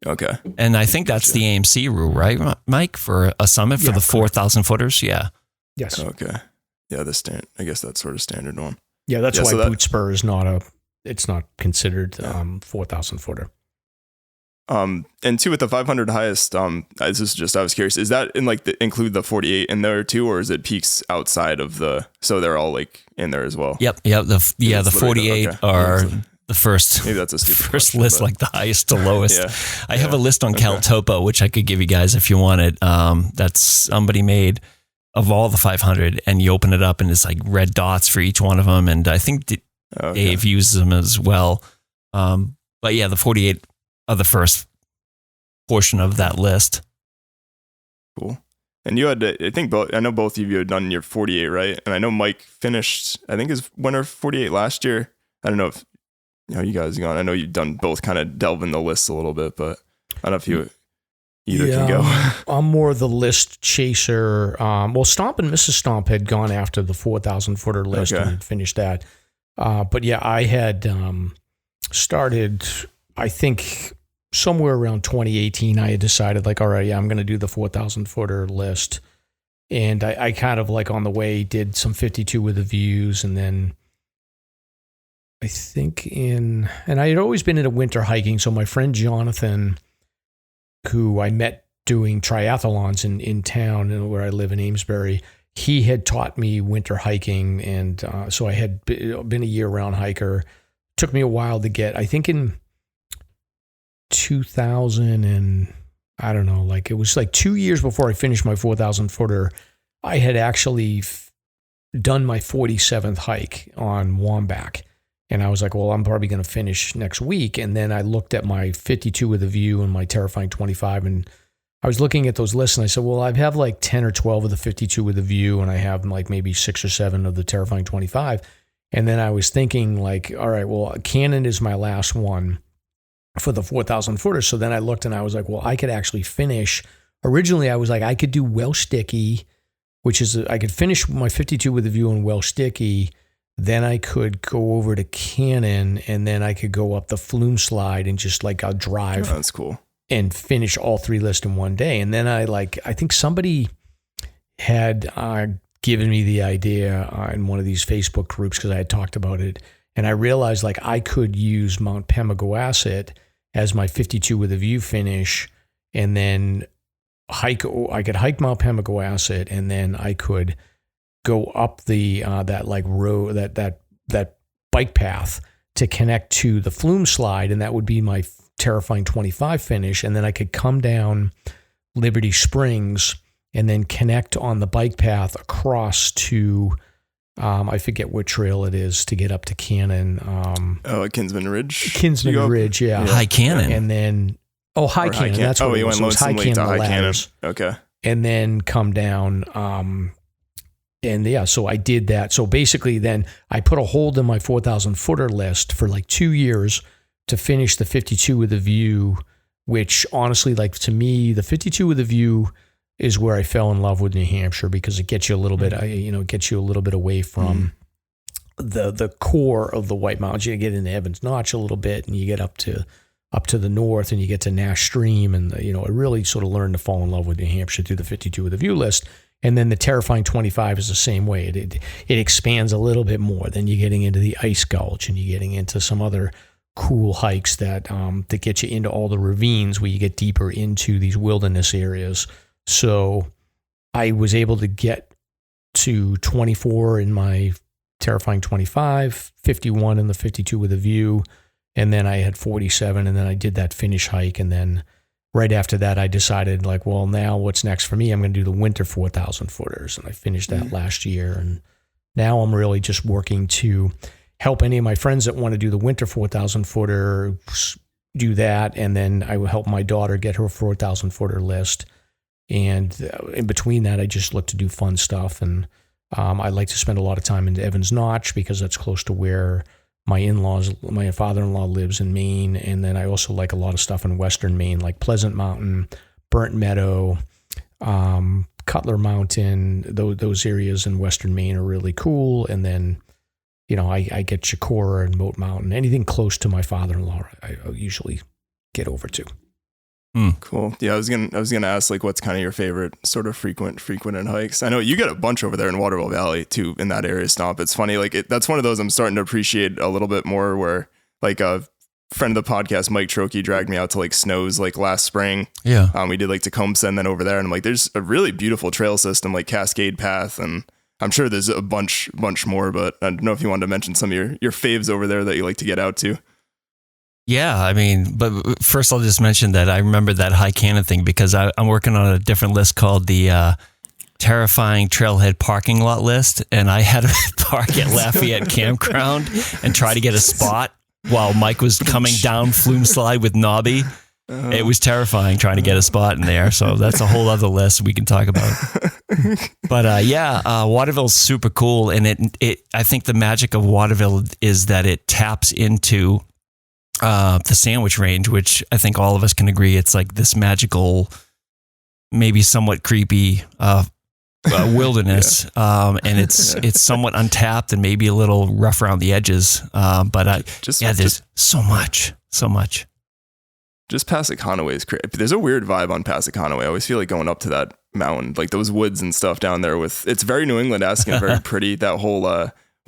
Okay. And I think that's the AMC rule, right, Mike, for a summit for the 4,000 footers? Yeah. Yes. Okay. Yeah, I guess that's sort of standard one. Yeah, that's why Boot Spur is it's not considered 4,000 footer. And two, with the 500 highest, I was curious, is that in like include the 48 in there too, or is it peaks outside of so they're all like in there as well? Yep. The 48 are the first, maybe that's a stupid first question, list, like the highest to lowest. I have a list on CalTopo, which I could give you guys if you want it. That's somebody made of all the 500, and you open it up and it's like red dots for each one of them. And I think Dave uses them as well. But yeah, the 48 are the first portion of that list. Cool. And you had, I know both of you had done your 48, right? And I know Mike finished, I think his winter 48 last year. I don't know if you guys are going. I know you've done both, kind of delve in the list a little bit, but I don't know if you either can go. I'm more the list chaser. Stomp and Mrs. Stomp had gone after the 4,000 footer list and had finished that. But yeah, I had started, I think, somewhere around 2018, I had decided like, all right, yeah, I'm going to do the 4,000 footer list. And I kind of like on the way did some 52 with the views. And then I think and I had always been into winter hiking. So my friend Jonathan, who I met doing triathlons in town where I live in Amesbury, he had taught me winter hiking. And so I had been a year-round hiker. Took me a while to get, I think in 2000 and I don't know, like it was like 2 years before I finished my 4,000 footer, I had actually done my 47th hike on Womback. And I was like, well, I'm probably going to finish next week. And then I looked at my 52 with a view and my Terrifying 25. And I was looking at those lists and I said, well, I have like 10 or 12 of the 52 with a view, and I have like maybe 6 or 7 of the Terrifying 25. And then I was thinking like, all right, well, Cannon is my last one for the 4,000 footer. So then I looked and I was like, well, I could actually finish. Originally, I was like, I could do Welsh Sticky, which is, I could finish my 52 with a view on Welsh Sticky. Then I could go over to Cannon, and then I could go up the Flume Slide and just like I'll drive. Oh, that's cool. And finish all 3 lists in one day. And then I think somebody had given me the idea in one of these Facebook groups because I had talked about it. And I realized like I could use Mount Pemigewasset as my 52 with a view finish, and then I could hike Mount Pemigewasset, and then I could go up the that like road that bike path to connect to the flume slide, and that would be my Terrifying 25 finish. And then I could come down Liberty Springs and then connect on the bike path across to I forget what trail it is to get up to Cannon. Kinsman Ridge. Kinsman Ridge, yeah. High Cannon. And then High Cannon. That's what it was. You went Lonesome Lake to High Cannon. Okay. And then come down. So I did that. So basically then I put a hold in my 4,000 footer list for like 2 years to finish the 52 with a view, which honestly, like to me, the 52 with a view is where I fell in love with New Hampshire, because it gets you a little bit, it gets you a little bit away from the core of the White Mountains. You get into Evans Notch a little bit, and you get up to the north, and you get to Nash Stream, and I really sort of learned to fall in love with New Hampshire through the 52 with a view list. And then the Terrifying 25 is the same way. It expands a little bit more. Then you're getting into the Ice Gulch, and you're getting into some other cool hikes that get you into all the ravines where you get deeper into these wilderness areas. So I was able to get to 24 in my Terrifying 25, 51 in the 52 with a view, and then I had 47, and then I did that finish hike. And then right after that, I decided, like, well, now what's next for me? I'm going to do the winter 4,000 footers, and I finished that last year. And now I'm really just working to help any of my friends that want to do the winter 4,000 footer do that, and then I will help my daughter get her 4,000 footer list. And in between that, I just look to do fun stuff. And I like to spend a lot of time in Evans Notch, because that's close to where my father-in-law lives in Maine. And then I also like a lot of stuff in Western Maine, like Pleasant Mountain, Burnt Meadow, Cutler Mountain. Those areas in Western Maine are really cool. And then, I get Chicora and Moat Mountain. Anything close to my father-in-law, I usually get over to. Cool. Yeah, I was gonna ask, like, what's kind of your favorite sort of frequented hikes? I know you get a bunch over there in Waterville Valley too, in that area. Stomp. It's funny, like that's one of those I'm starting to appreciate a little bit more. Where like a friend of the podcast, Mike Trokey, dragged me out to like Snows like last spring. Yeah. We did like Tecumseh and then over there, and I'm like, there's a really beautiful trail system like Cascade Path, and I'm sure there's a bunch more. But I don't know if you wanted to mention some of your faves over there that you like to get out to. Yeah, I mean, but first I'll just mention that I remember that High Cannon thing because I'm working on a different list called the Terrifying Trailhead Parking Lot list, and I had to park at Lafayette Campground and try to get a spot while Mike was coming down Flume Slide with Nobby. It was terrifying trying to get a spot in there, so that's a whole other list we can talk about. But Waterville's super cool, and it I think the magic of Waterville is that it taps into the Sandwich Range, which I think all of us can agree it's like this magical, maybe somewhat creepy wilderness, and it's somewhat untapped and maybe a little rough around the edges. But there's so much. Just Passaconaway is crazy. There's a weird vibe on Passaconaway. I always feel like going up to that mountain, like those woods and stuff down there. It's very New England-esque and very pretty. That whole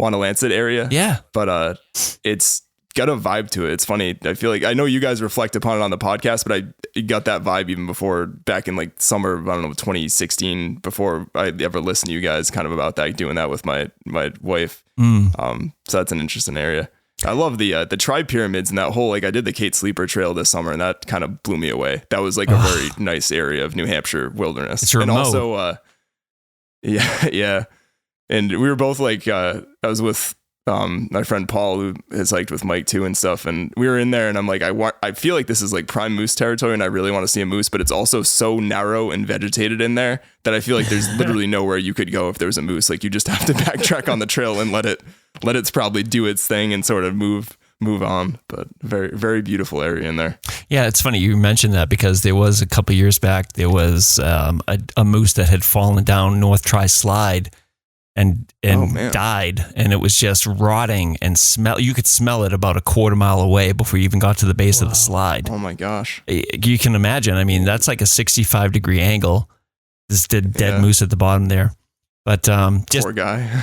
Wanalancet area. Yeah, but it's got a vibe to it. It's funny. I feel like I know you guys reflect upon it on the podcast, but I got that vibe even before, back in like summer, I don't know, 2016, before I ever listened to you guys kind of about that, doing that with my wife. So that's an interesting area. I love the Tri-Pyramids and that whole, like I did the Kate Sleeper Trail this summer and that kind of blew me away. That was like a very nice area of New Hampshire wilderness. It's remote. And also, yeah. And we were both like, I was with my friend Paul, who has hiked with Mike too and stuff, and we were in there and I'm like, I feel like this is like prime moose territory and I really want to see a moose, but it's also so narrow and vegetated in there that I feel like there's literally nowhere you could go if there was a moose. Like you just have to backtrack on the trail and let it probably do its thing and sort of move on. But very, very beautiful area in there. Yeah, it's funny you mentioned that because there was a couple of years back, there was a moose that had fallen down North Tri Slide and died, and it was just rotting and you could smell it about a quarter mile away before you even got to the base of the slide. Oh my gosh. You can imagine. I mean, that's like a 65-degree angle. This dead moose at the bottom there. But just poor guy.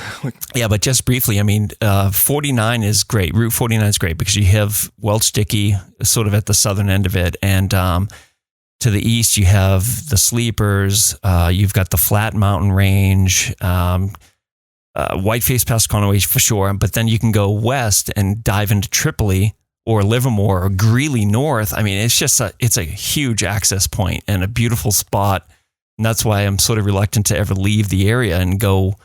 Yeah, but just briefly, I mean, 49 is great. Route 49 is great because you have Welch Dickey sort of at the southern end of it, and to the east you have the Sleepers. You've got the Flat Mountain Range. Whiteface past Conway for sure, but then you can go west and dive into Tripoli or Livermore or Greeley North. I mean, it's a huge access point and a beautiful spot. And that's why I'm sort of reluctant to ever leave the area and go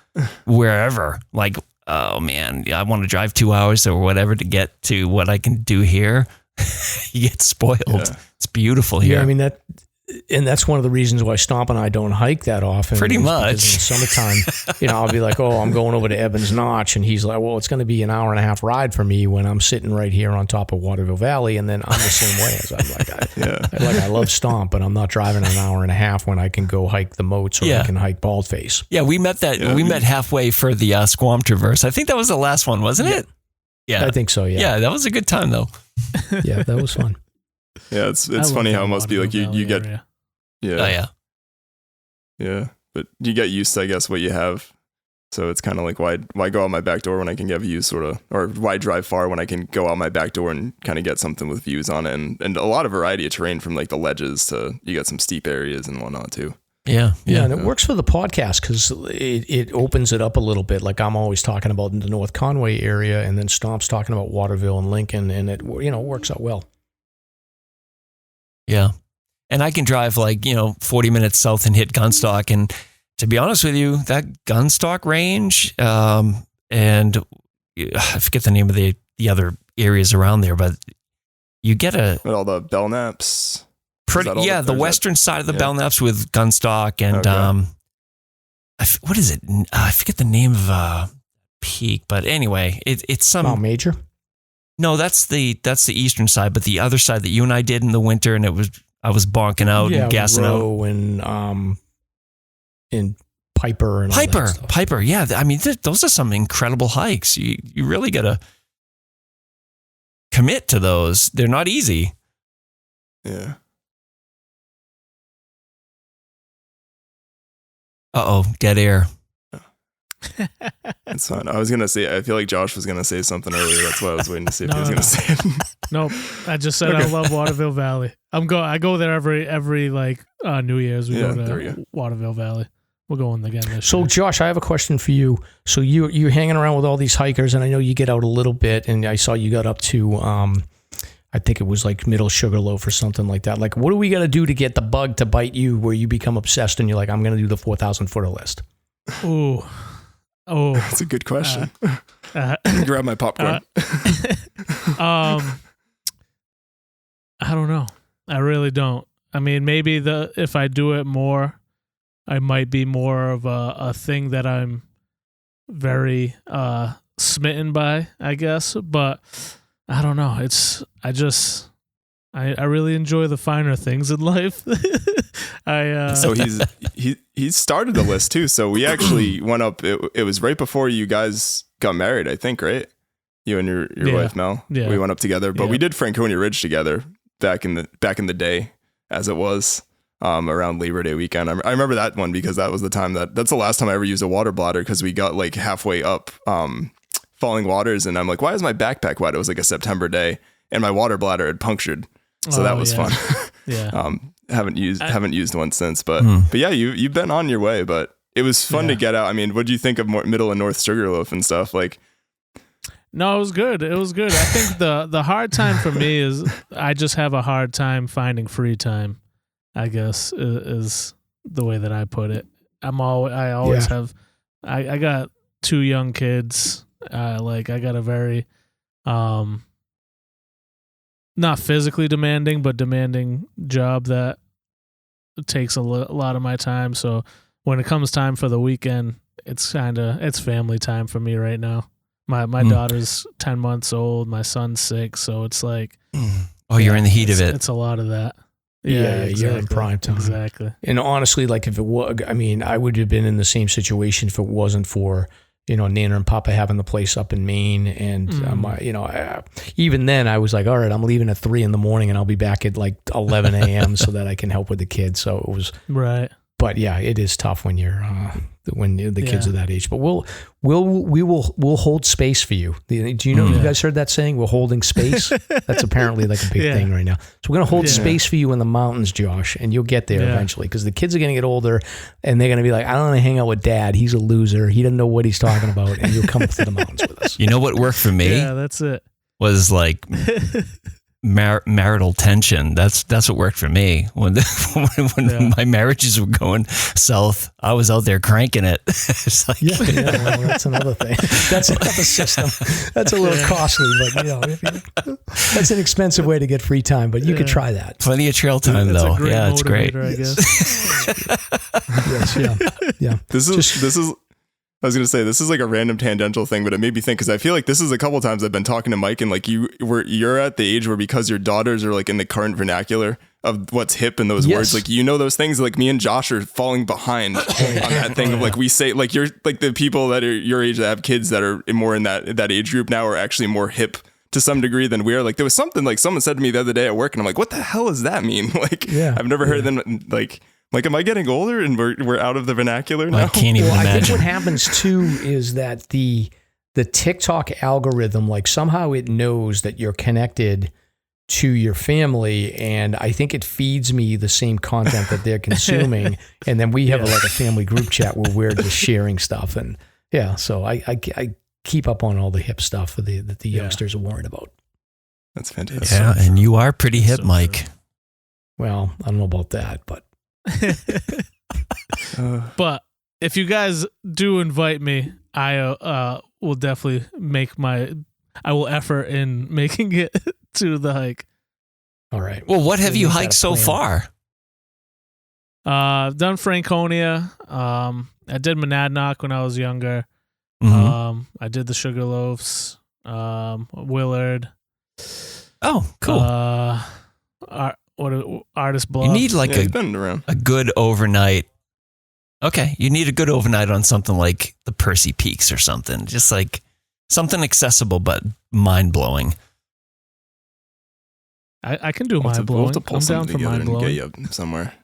wherever. Like, oh man, I want to drive 2 hours or whatever to get to what I can do here. You get spoiled. Yeah. It's beautiful here. Yeah, I mean, that's one of the reasons why Stomp and I don't hike that often. Pretty much. In the summertime, I'll be like, oh, I'm going over to Evans Notch. And he's like, well, it's going to be an hour and a half ride for me when I'm sitting right here on top of Waterville Valley. And then I'm the same way. As I'm like, I love Stomp, but I'm not driving an hour and a half when I can go hike the Moats or I can hike Baldface. Yeah, we met halfway for the Squam Traverse. I think that was the last one, wasn't it? Yeah. I think so, yeah. Yeah, that was a good time, though. Yeah, that was fun. Yeah, it's funny how it must be like you get area. Yeah, but you get used to, I guess, what you have. So it's kind of like why go out my back door when I can get views, sort of, or why drive far when I can go out my back door and kind of get something with views on it, and a lot of variety of terrain from like the ledges to you got some steep areas and whatnot too. Yeah, and it works for the podcast because it opens it up a little bit. Like I'm always talking about in the North Conway area, and then Stomp's talking about Waterville and Lincoln, and it works out well. Yeah, and I can drive 40 minutes south and hit Gunstock, and to be honest with you, that Gunstock range, and I forget the name of the other areas around there, but you get all the Belknaps. The western side of the Belknaps with Gunstock and what is it? I forget the name of peak, but anyway, it's some Mount Major. No, that's the eastern side, but the other side that you and I did in the winter, and I was bonking out and gassing out. And Piper and Piper. Yeah, I mean those are some incredible hikes. You really gotta commit to those. They're not easy. Yeah. Dead air. It's fine. I was going to say, I feel like Josh was going to say something earlier. That's why I was waiting to see if he was going to say it. Nope. I just said I love Waterville Valley. I go there every New Year's. We go to Waterville Valley. We're going again this year. So Josh, I have a question for you. So you're hanging around with all these hikers, and I know you get out a little bit, and I saw you got up to, I think it was like Middle Sugarloaf or something like that. Like, what do we got to do to get the bug to bite you where you become obsessed and you're like, I'm going to do the 4,000 footer list? Oh, that's a good question. Grab my popcorn. I don't know. I really don't. I mean, maybe if I do it more, I might be more of a thing that I'm very smitten by, I guess. But I don't know. I really enjoy the finer things in life. So he started the list too. So we actually went up. It was right before you guys got married, I think, right? You and your wife Mel. Yeah. We went up together, but we did Franconia Ridge together back in the day, as it was around Labor Day weekend. I remember that one because that was the time that's the last time I ever used a water bladder, because we got like halfway up Falling Waters, and I'm like, why is my backpack wet? It was like a September day, and my water bladder had punctured. So that was fun. Yeah. Haven't used one since, but yeah, you've been on your way, but it was fun to get out. I mean, what do you think of Middle and North Sugarloaf and stuff? Like, no, it was good. I think the hard time for me is I just have a hard time finding free time, I guess is the way that I put it. I always have, I got 2 young kids. I got a very, not physically demanding, but demanding job that takes a lot of my time. So when it comes time for the weekend, it's family time for me right now. My daughter's 10 months old. My son's 6. So it's like, you're in the heat of it. It's a lot of that. Yeah, exactly. You're in prime time. Exactly. And honestly, like if it was, I mean, I would have been in the same situation if it wasn't for, Nana and Papa having the place up in Maine. And, even then I was like, all right, I'm leaving at 3 a.m. and I'll be back at like 11 a.m. so that I can help with the kids. So it was right. But yeah, it is tough when you're the kids are that age. But we'll hold space for you. Do you know? You guys heard that saying? We're holding space. That's apparently like a big thing right now. So we're gonna hold space for you in the mountains, Josh, and you'll get there eventually. Because the kids are gonna get older, and they're gonna be like, I don't want to hang out with Dad. He's a loser. He doesn't know what he's talking about. And you'll come to the mountains with us. You know what worked for me? Yeah, that's it. Was like marital tension. That's what worked for me. When my marriages were going south, I was out there cranking it. It's like, well, that's another thing. That's another system. That's a little costly, but that's an expensive way to get free time. But you could try that. Plenty of trail time though. Yeah, it's great. I guess. Yeah. This is. I was going to say, this is like a random tangential thing, but it made me think, because I feel like this is a couple times I've been talking to Mike, and like you're at the age where, because your daughters are like in the current vernacular of what's hip and those words, like, you know, those things, like me and Josh are falling behind on that thing of like, we say, like, you're like the people that are your age that have kids that are more in that age group now are actually more hip to some degree than we are. Like, there was something like someone said to me the other day at work, and I'm like, what the hell does that mean? Like, I've never heard them like, am I getting older and we're out of the vernacular now? I can't even imagine. I think what happens too is that the TikTok algorithm, like, somehow it knows that you're connected to your family, and I think it feeds me the same content that they're consuming, and then we have like a family group chat where we're just sharing stuff, and so I keep up on all the hip stuff that the youngsters are worried about. That's fantastic. Yeah, and you are pretty hip, so Mike. Well, I don't know about that, but. But if you guys do invite me, I will definitely I will effort in making it to the hike. All right. Well, what have you hiked so far? Done Franconia. I did Monadnock when I was younger. Mm-hmm. I did the Sugarloafs. Willard. Oh, cool. Artist Bluff. You need like a good overnight. Okay, you need a good overnight on something like the Percy Peaks or something. Just like something accessible but mind blowing. I can do mind blowing. I'm down for mind blowing. Get you somewhere.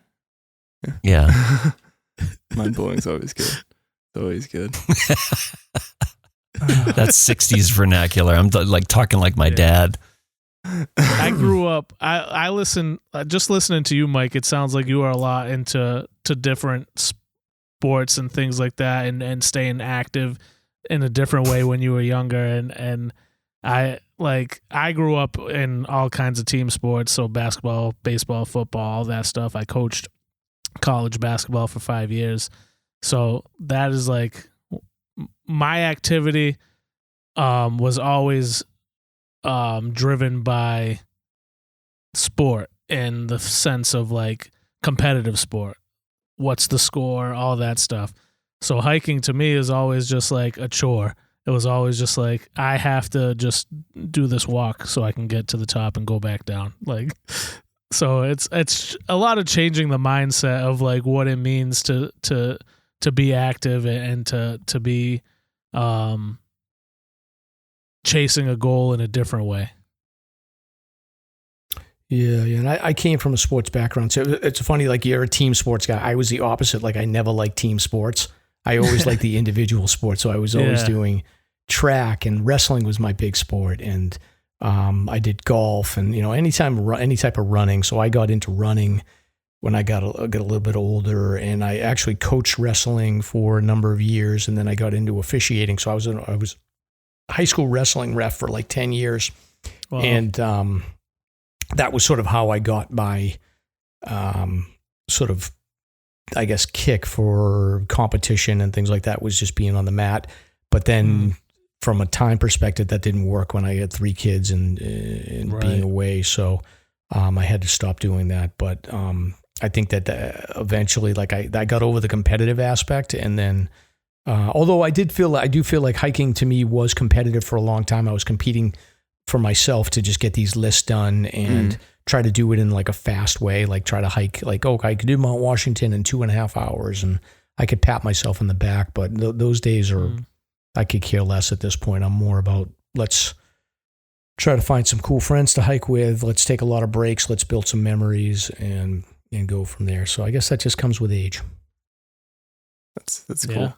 Yeah. Mind blowing's always good. It's always good. That's 60s vernacular. I'm like talking like my dad. I grew up. I listen. Just listening to you, Mike. It sounds like you are a lot into different sports and things like that, and staying active in a different way when you were younger. And I grew up in all kinds of team sports. So basketball, baseball, football, all that stuff. I coached college basketball for 5 years. So that is like my activity. Was always driven by sport, in the sense of like competitive sport. What's the score? All that stuff. So hiking to me is always just like a chore. It was always just like, I have to just do this walk so I can get to the top and go back down. Like, so it's a lot of changing the mindset of like what it means to be active and to be chasing a goal in a different way. Yeah, and I came from a sports background, so it's funny, like, you're a team sports guy. I was the opposite. Like, I never liked team sports. I always liked the individual sport, so I was always doing track, and wrestling was my big sport, and I did golf, and, you know, any type of running. So I got into running when I got a little bit older, and I actually coached wrestling for a number of years, and then I got into officiating. So I was a high school wrestling ref for like 10 years, wow. And that was sort of how I got my sort of, I guess, kick for competition and things like that, was just being on the mat. But then from a time perspective, that didn't work when I had 3 kids and being away. So I had to stop doing that. But I think that eventually, like, I got over the competitive aspect. And then, although I do feel like hiking to me was competitive for a long time. I was competing for myself to just get these lists done and try to do it in like a fast way, like try to hike, like, I could do Mount Washington in 2.5 hours, and I could pat myself in the back. But those days are, I could care less at this point. I'm more about, let's try to find some cool friends to hike with. Let's take a lot of breaks. Let's build some memories and go from there. So I guess that just comes with age. That's cool. Yeah.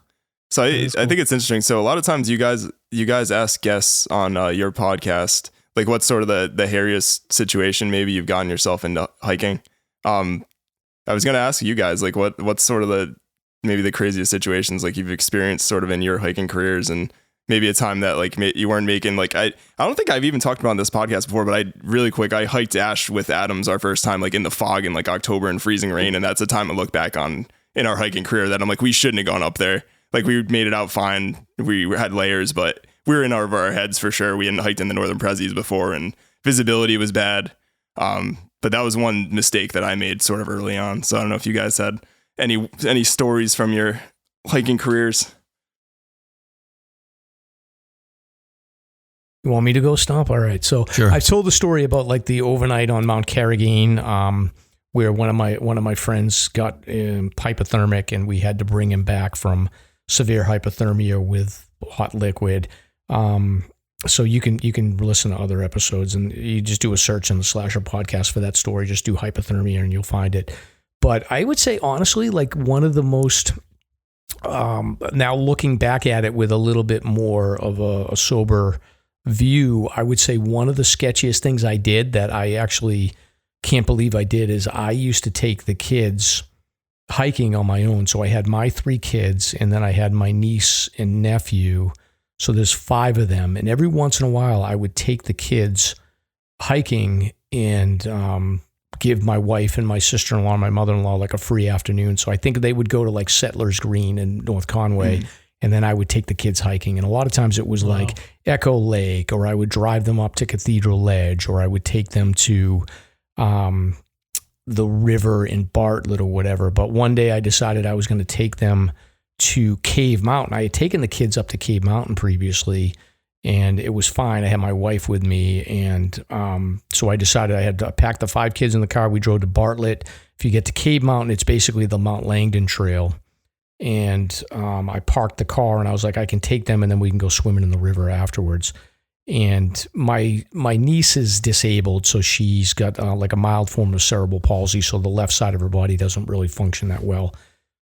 So I Cool. think it's interesting. So a lot of times you guys ask guests on your podcast, like what's sort of the hairiest situation maybe you've gotten yourself into hiking. I was going to ask you guys, like what's sort of maybe the craziest situations like you've experienced sort of in your hiking careers, and maybe a time that like you weren't making, like, I don't think I've even talked about on this podcast before, but I hiked Ash with Adams our first time, like in the fog in like October and freezing rain. And that's a time I look back on in our hiking career that I'm like, we shouldn't have gone up there. Like we made it out fine. We had layers, but we were in over our heads for sure. We hadn't hiked in the Northern Prezzies before and visibility was bad. But that was one mistake that I made sort of early on. So I don't know if you guys had any stories from your hiking careers. You want me to go, Stomp? All right. So Sure. I've told the story about like the overnight on Mount Carrageen, where one of my friends got hypothermic, and we had to bring him back from severe hypothermia with hot liquid. So you can listen to other episodes, and you just do a search in the Slasher podcast for that story. Just do hypothermia, and you'll find it. But I would say honestly, like one of the most now looking back at it with a little bit more of a sober view, I would say one of the sketchiest things I did that I actually can't believe I did is I used to take the kids hiking on my own. So I had my 3 kids, and then I had my niece and nephew. So there's 5 of them. And every once in a while I would take the kids hiking and give my wife and my sister-in-law and my mother-in-law like a free afternoon. So I think they would go to like Settlers Green in North Conway. And then I would take the kids hiking. And a lot of times it was like Echo Lake, or I would drive them up to Cathedral Ledge, or I would take them to the river in Bartlett or whatever. But one day I decided I was going to take them to Cave Mountain. I had taken the kids up to Cave Mountain previously, and it was fine. I had my wife with me. And so I decided I had to pack the 5 kids in the car. We drove to Bartlett. If you get to Cave Mountain, it's basically the Mount Langdon Trail. And I parked the car, and I was like, I can take them, and then we can go swimming in the river afterwards. And my niece is disabled, so she's got like a mild form of cerebral palsy, so the left side of her body doesn't really function that well.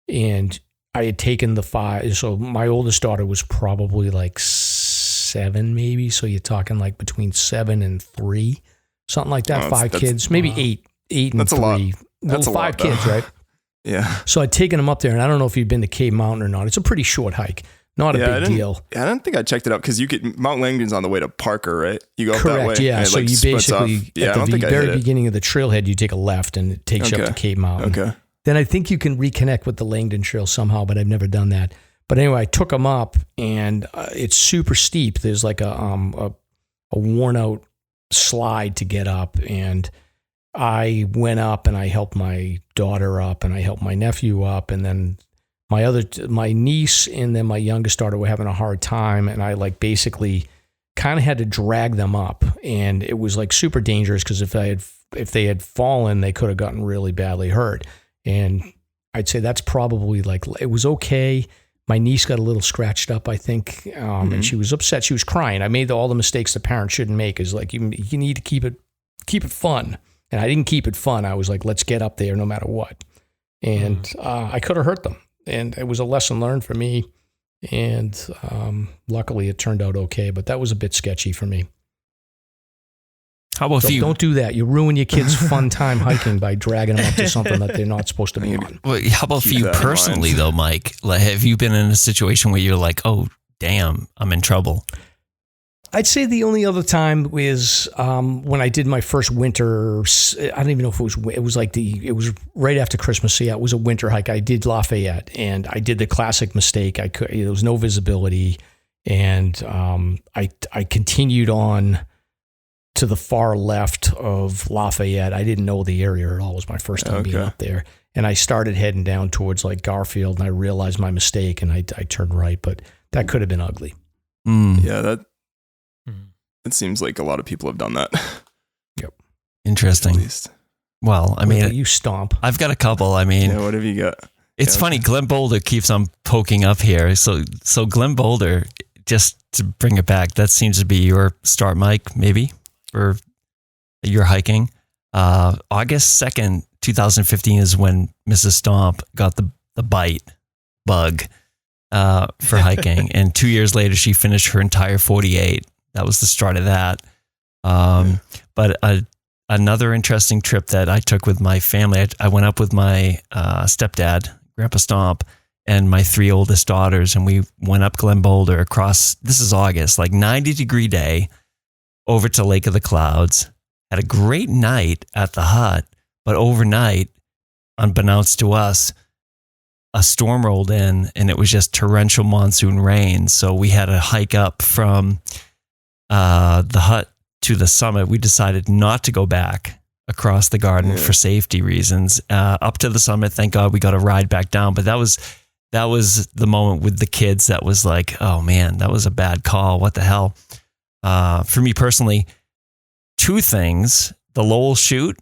And I had taken the 5, so my oldest daughter was probably like 7 maybe, so you're talking like between 7 and 3, something like that. 5 kids, maybe 8 and 3. That's a lot. That's well, 5 kids, right? Yeah. So I'd taken them up there, and I don't know if you've been to Cave Mountain or not. It's a pretty short hike. Not a big deal. I don't think I checked it out because Mount Langdon's on the way to Parker, right? You go up that way. Yeah. So you basically, at the very beginning of the trailhead, you take a left, and it takes you up to Cave Mountain. Okay. Then I think you can reconnect with the Langdon Trail somehow, but I've never done that. But anyway, I took them up, and it's super steep. There's like a worn out slide to get up, and I went up, and I helped my daughter up, and I helped my nephew up, and then my niece and then my youngest daughter were having a hard time, and I like basically kind of had to drag them up, and it was like super dangerous because if they had fallen, they could have gotten really badly hurt. And I'd say that's probably like, it was okay. My niece got a little scratched up, I think, and she was upset. She was crying. I made all the mistakes the parents shouldn't make. Is like you need to keep it fun. And I didn't keep it fun. I was like, let's get up there no matter what. And I could have hurt them. And it was a lesson learned for me. And luckily it turned out okay. But that was a bit sketchy for me. How about you? Don't do that. You ruin your kids' fun time hiking by dragging them up to something that they're not supposed to be on. Well, how about for you personally, though, Mike? Like, have you been in a situation where you're like, oh, damn, I'm in trouble? I'd say the only other time is when I did my first winter. I don't even know if it was right after Christmas. So yeah, it was a winter hike. I did Lafayette, and I did the classic mistake. There was no visibility, and I continued on to the far left of Lafayette. I didn't know the area at all. It was my first time being up there, and I started heading down towards like Garfield, and I realized my mistake, and I turned right, but that could have been ugly. Yeah, it seems like a lot of people have done that. Yep. Interesting. At least. Well, I mean, you Stomp. I've got a couple. I mean, what have you got? It's funny. Glenn Boulder keeps on poking up here. So Glenn Boulder, just to bring it back, that seems to be your start, Mike, maybe, for your hiking. August 2nd, 2015 is when Mrs. Stomp got the bite bug for hiking. And 2 years later, she finished her entire 48. That was the start of that. But another interesting trip that I took with my family, I went up with my stepdad, Grandpa Stomp, and my 3 oldest daughters, and we went up Glen Boulder across, this is August, like 90-degree day, over to Lake of the Clouds. Had a great night at the hut, but overnight, unbeknownst to us, a storm rolled in, and it was just torrential monsoon rain. So we had to hike up from the hut to the summit. We decided not to go back across the garden for safety reasons. Up to the summit, thank God we got a ride back down. But that was the moment with the kids that was like, oh man, that was a bad call. What the hell? For me personally, 2 things. The Lowell Chute.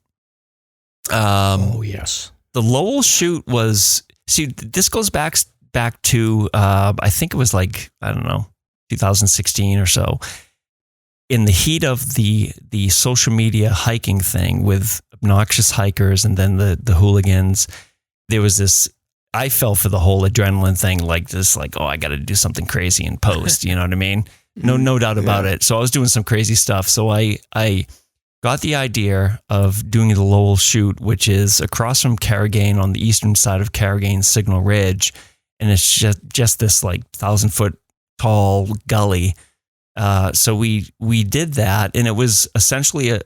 Oh yes, the Lowell Chute was. See, this goes back to I think it was like, I don't know, 2016 or so. In the heat of the social media hiking thing with obnoxious hikers and then the hooligans, there was this, I fell for the whole adrenaline thing, like this, like, oh, I got to do something crazy in post. You know what I mean? No doubt about it. So I was doing some crazy stuff. So I got the idea of doing the Lowell Chute, which is across from Carrigain on the eastern side of Carrigain Signal Ridge. And it's just this like 1,000-foot tall gully. So we did that, and it was essentially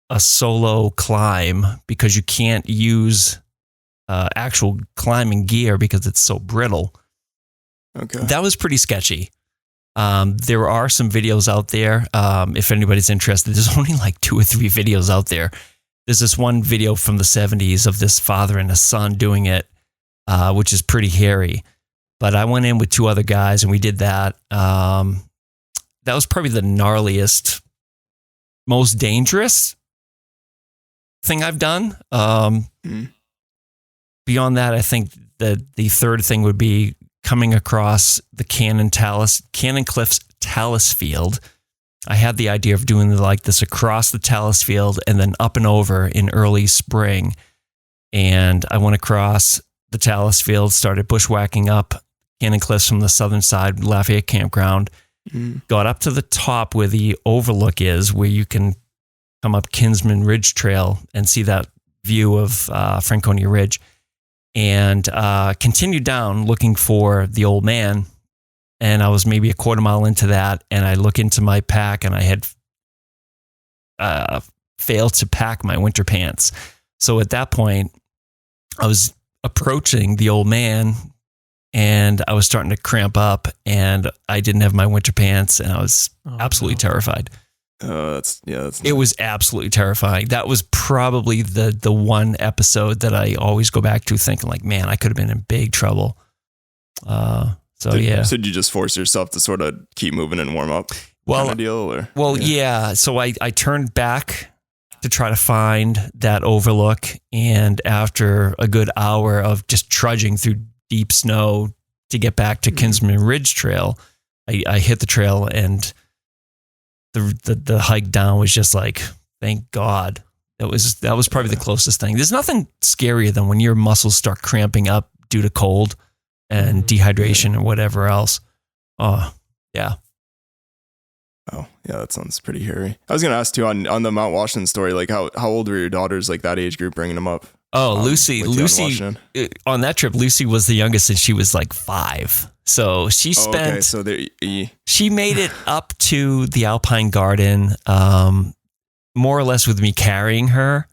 a solo climb because you can't use actual climbing gear because it's so brittle. Okay. That was pretty sketchy. There are some videos out there. If anybody's interested, there's only like 2 or 3 videos out there. There's this one video from the 70s of this father and a son doing it, which is pretty hairy. But I went in with 2 other guys and we did that. That was probably the gnarliest, most dangerous thing I've done. Beyond that, I think that the third thing would be coming across the Cannon Cliffs Talus Field. I had the idea of doing like this across the Talus Field and then up and over in early spring. And I went across the Talus Field, started bushwhacking up Cannon Cliffs from the southern side, Lafayette Campground. Got up to the top where the overlook is, where you can come up Kinsman Ridge Trail and see that view of Franconia Ridge, and continued down looking for the old man. And I was maybe a quarter mile into that, and I look into my pack, and I had failed to pack my winter pants. So at that point, I was approaching the old man, and I was starting to cramp up, and I didn't have my winter pants, and I was absolutely terrified. It was absolutely terrifying. That was probably the one episode that I always go back to thinking like, man, I could have been in big trouble. So did you just force yourself to sort of keep moving and warm up? Well, kind of deal, or? Yeah. So I turned back to try to find that overlook, and after a good hour of just trudging through deep snow to get back to Kinsman Ridge Trail, I hit the trail, and the hike down was just like, thank God. That was probably the closest thing. There's nothing scarier than when your muscles start cramping up due to cold and dehydration or whatever else. Oh, yeah. Oh, yeah, that sounds pretty hairy. I was going to ask too on the Mount Washington story, like how old were your daughters, like that age group, bringing them up? Oh, Lucy on that trip, Lucy was the youngest, and she was like 5. So she spent, she made it up to the Alpine Garden, more or less with me carrying her.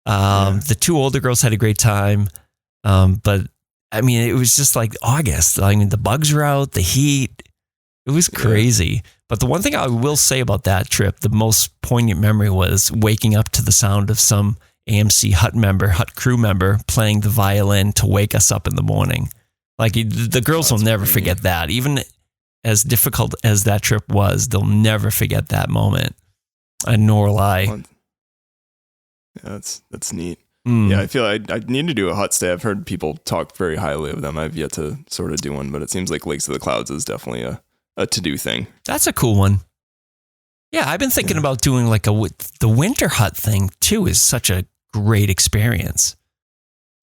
The 2 older girls had a great time. But I mean, it was just like August. I mean, the bugs were out, the heat, it was crazy. But the one thing I will say about that trip, the most poignant memory, was waking up to the sound of some AMC hut crew member playing the violin to wake us up in the morning. Like the girls will never forget that. Even as difficult as that trip was, they'll never forget that moment. And nor will I. Yeah, that's neat. Yeah, I feel I need to do a hut stay. I've heard people talk very highly of them. I've yet to sort of do one, but it seems like Lakes of the Clouds is definitely a to-do thing. That's a cool one. Yeah, I've been thinking about doing like the winter hut thing too. Is such a great experience.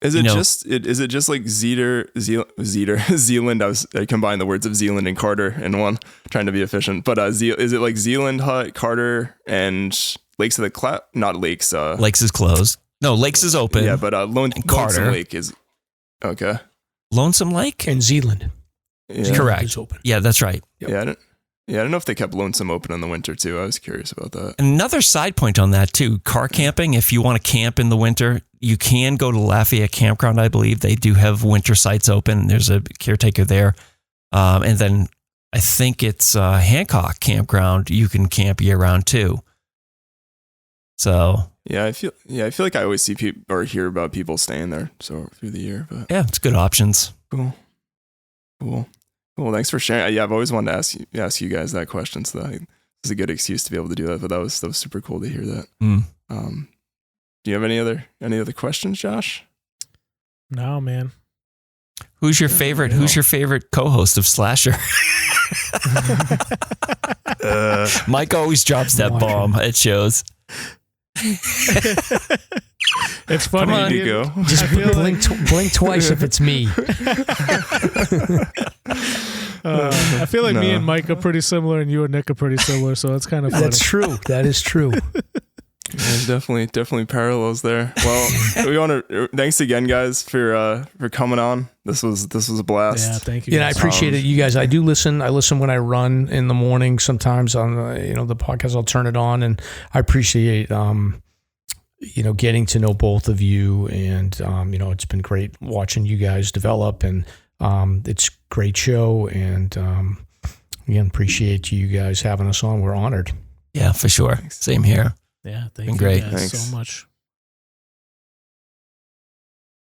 Is it just like Zealand? I combined the words of Zealand and Carter in one, trying to be efficient. But is it like Zealand Hut, Carter, and Lakes of the Clap? Not Lakes. Lakes is closed. No, Lakes is open. Yeah, but Lonesome Lake is okay. Lonesome Lake And Zealand. Yeah. Correct. Is open. Yeah, that's right. Yep. I don't know if they kept Lonesome open in the winter too. I was curious about that. Another side point on that too, car camping. If you want to camp in the winter, you can go to Lafayette Campground. I believe they do have winter sites open. There's a caretaker there. And then I think it's Hancock Campground. You can camp year round too. So I feel like I always see people or hear about people staying there through the year. But yeah, it's good options. Cool. Thanks for sharing. Yeah, I've always wanted to ask you guys that question, so that is a good excuse to be able to do that. But that was super cool to hear that. Do you have any other questions, Josh? No, man. Who's your favorite co-host of Slasher? Mike always drops that bomb at shows. It's funny. Come on, you go. Just blink twice if it's me. I feel like me and Mike are pretty similar, and you and Nick are pretty similar, so it's kind of funny. That's true. That is true. There's definitely parallels there. Well, we want to thanks again, guys, for coming on. This was a blast. Yeah, thank you. Yeah, I appreciate it, you guys. I do listen. I listen when I run in the morning. Sometimes on the podcast, I'll turn it on, and I appreciate getting to know both of you, and it's been great watching you guys develop, and it's a great show, and again, appreciate you guys having us on. We're honored. Yeah, for sure. Thanks. Same here. Yeah, thank you great. guys Thanks. so much.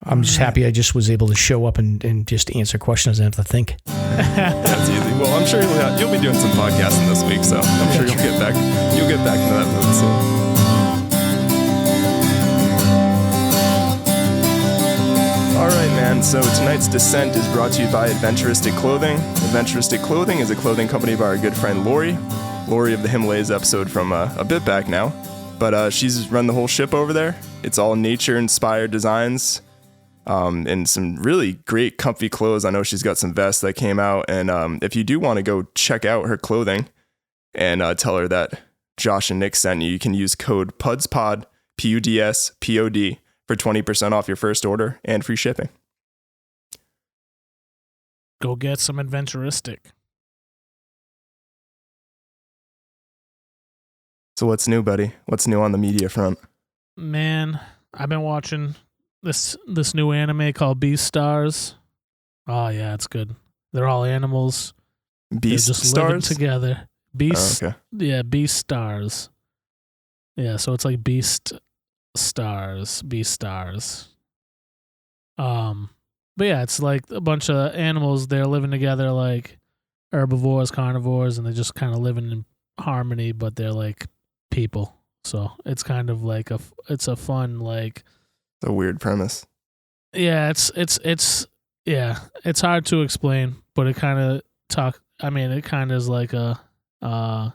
I'm just happy I just was able to show up and just answer questions and have to think. That's easy. Well, I'm sure you'll be doing some podcasting this week, so I'm sure you'll get back into that mode soon. All right, man. So tonight's descent is brought to you by Adventuristic Clothing. Adventuristic Clothing is a clothing company by our good friend Lori of the Himalayas episode from a bit back now. But she's run the whole ship over there. It's all nature-inspired designs and some really great comfy clothes. I know she's got some vests that came out. And if you do want to go check out her clothing and tell her that Josh and Nick sent you, you can use code PUDSPOD, PUDSPOD, for 20% off your first order and free shipping. Go get some Adventuristic. So what's new, buddy? What's new on the media front? Man, I've been watching this new anime called Beastars. Oh yeah, it's good. They're all animals. Beast They're just Stars living together. Beast. Oh, okay. Yeah, Beastars. Yeah, so it's like Beast Stars. But yeah, it's like a bunch of animals. They're living together, like herbivores, carnivores, and they're just kind of living in harmony. But they're like people. So it's kind of like it's a fun, like, a weird premise. yeah, it's hard to explain, but it kind of it kind of is like a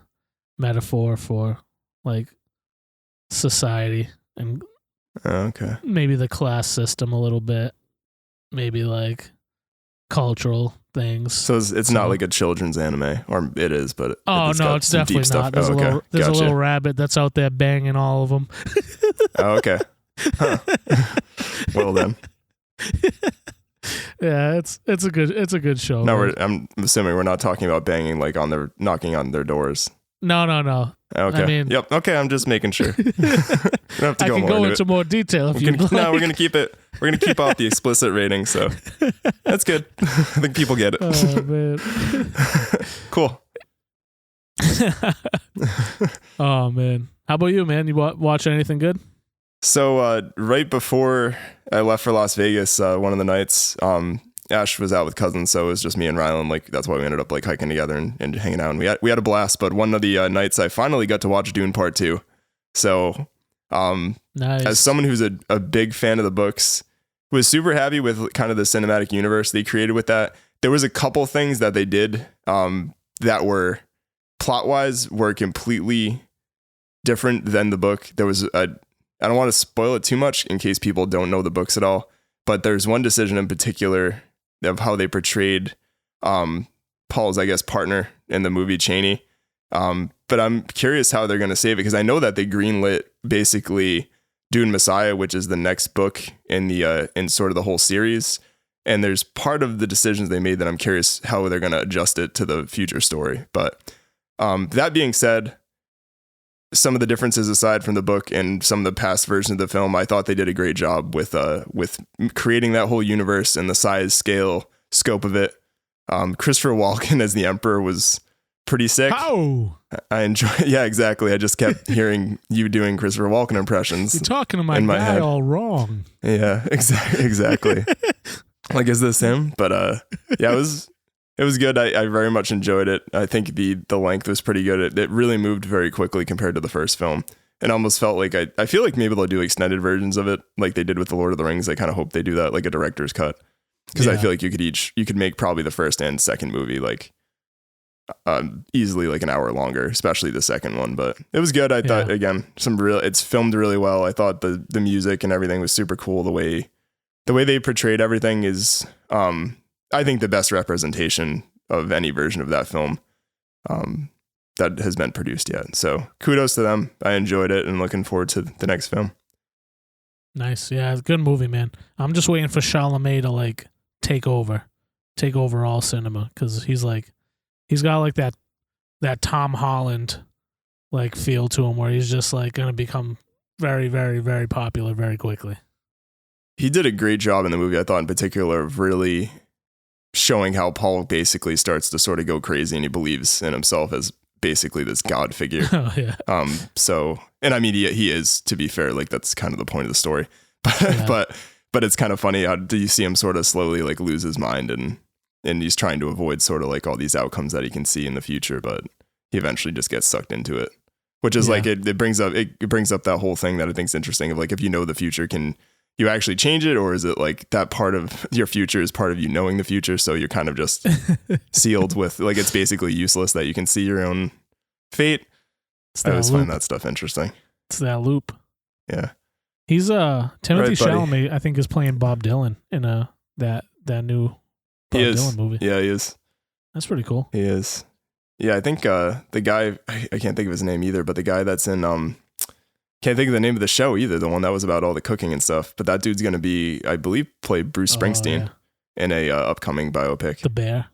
metaphor for like society and Okay. maybe the class system a little bit, maybe like cultural things. So it's not like a children's anime, or it is, but Oh no, it's some deep definitely stuff. not. There's, Oh, okay. there's Gotcha. a little rabbit that's out there banging all of them. Oh, okay. Huh. Well then. Yeah, it's a good show. No, man. I'm assuming we're not talking about banging, like knocking on their doors. No. Okay. I mean- yep. Okay. I'm just making sure. We don't have to I go can more go into into it. more detail if you like. No, we're gonna keep it. We're gonna keep off the explicit rating, so that's good. I think people get it. Oh man. Cool. Oh man. How about you, man? You watch anything good? So right before I left for Las Vegas, one of the nights, Ash was out with cousins, so it was just me and Rylan. Like that's why we ended up like hiking together and hanging out. And we had a blast. But one of the nights, I finally got to watch Dune Part 2. So Nice. as someone who's a big fan of the books, was super happy with kind of the cinematic universe they created with that. There was a couple things that they did that were plot-wise were completely different than the book. There was I don't want to spoil it too much in case people don't know the books at all, But there's one decision in particular of how they portrayed Paul's, I guess, partner in the movie, Cheney. But I'm curious how they're going to save it, because I know that they greenlit basically Dune Messiah, which is the next book in the in sort of the whole series. And there's part of the decisions they made that I'm curious how they're going to adjust it to the future story. But that being said, some of the differences aside from the book and some of the past versions of the film, I thought they did a great job with creating that whole universe and the size, scale, scope of it. Christopher Walken as the Emperor was pretty sick. How? I enjoy. Yeah, exactly. I just kept hearing you doing Christopher Walken impressions. You're talking to my in my guy head. all wrong. Yeah, exactly. Like, is this him? But yeah, it was good. I very much enjoyed it. I think the length was pretty good. It really moved very quickly compared to the first film. It almost felt like I feel like maybe they'll do extended versions of it, like they did with the Lord of the Rings. I kind of hope they do that, like a director's cut, because I feel like you could make probably the first and second movie like easily like an hour longer, especially the second one. But it was good. I thought, again, it's filmed really well. I thought the music and everything was super cool. The way they portrayed everything is I think the best representation of any version of that film that has been produced yet. So kudos to them. I enjoyed it and looking forward to the next film. Nice. Yeah, it's a good movie, man. I'm just waiting for Chalamet to like take over all cinema, because he's got like that Tom Holland like feel to him, where he's just like going to become very, very, very popular very quickly. He did a great job in the movie, I thought, in particular, of really showing how Paul basically starts to sort of go crazy, and he believes in himself as basically this God figure. Oh yeah. So, and I mean, he is, to be fair, like that's kind of the point of the story, but it's kind of funny how do you see him sort of slowly like lose his mind, and he's trying to avoid sort of like all these outcomes that he can see in the future, but he eventually just gets sucked into it, which is like, it brings up that whole thing that I think is interesting of like, if you know the future, can you actually change it, or is it like that part of your future is part of you knowing the future, so you're kind of just sealed with, like, it's basically useless that you can see your own fate. I always find that stuff interesting. It's that loop. Yeah. He's Timothy Right, Chalamet, I think, is playing Bob Dylan in that new Bob Dylan movie. Yeah, he is. That's pretty cool. He is. Yeah, I think the guy, I can't think of his name either, but the guy that's in can't think of the name of the show either, the one that was about all the cooking and stuff, but that dude's going to be, I believe, play Bruce Springsteen in a upcoming biopic. The Bear.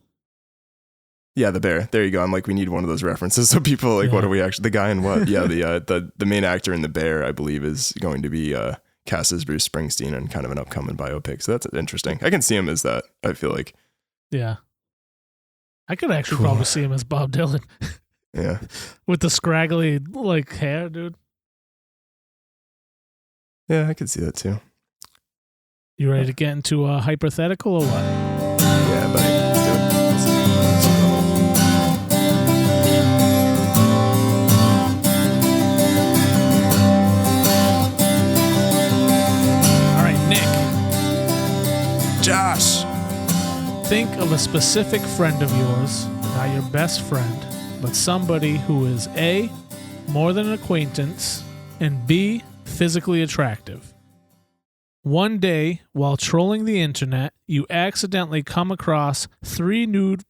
Yeah, The Bear. There you go. I'm like, we need one of those references so people are like, what are we actually, the guy in what? Yeah, the main actor in The Bear, I believe, is going to be cast as Bruce Springsteen in kind of an upcoming biopic. So that's interesting. I can see him as that, I feel like. Yeah. I could actually probably see him as Bob Dylan. Yeah. With the scraggly like hair, dude. Yeah, I could see that too. You ready to get into a hypothetical or what? Yeah, buddy. Let's do it. All right, Nick. Josh. Think of a specific friend of yours, not your best friend, but somebody who is A, more than an acquaintance, and B, physically attractive. One day, while trolling the internet, you accidentally come across three nude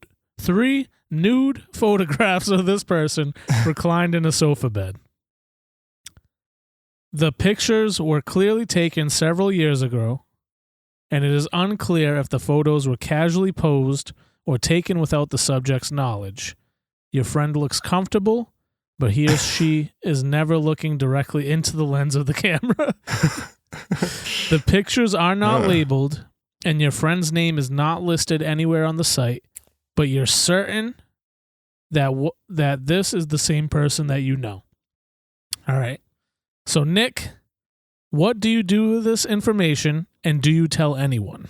photographs of this person reclined in a sofa bed. The pictures were clearly taken several years ago, and it is unclear if the photos were casually posed or taken without the subject's knowledge. Your friend looks comfortable, but he or she is never looking directly into the lens of the camera. The pictures are not labeled, and your friend's name is not listed anywhere on the site, but you're certain that that this is the same person that you know. All right. So, Nick, what do you do with this information, and do you tell anyone?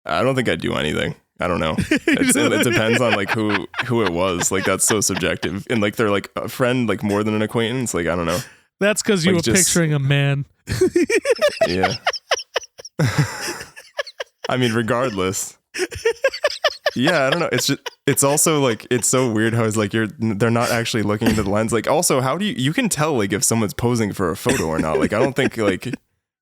I don't think I'd do anything. I don't know. It depends on like who it was. Like that's so subjective. And like they're like a friend, like more than an acquaintance. Like I don't know. That's because you were picturing a man. Yeah. I mean, regardless. Yeah, I don't know. It's also like it's so weird how it's like they're not actually looking into the lens. Like also, how do you can tell like if someone's posing for a photo or not? Like I don't think like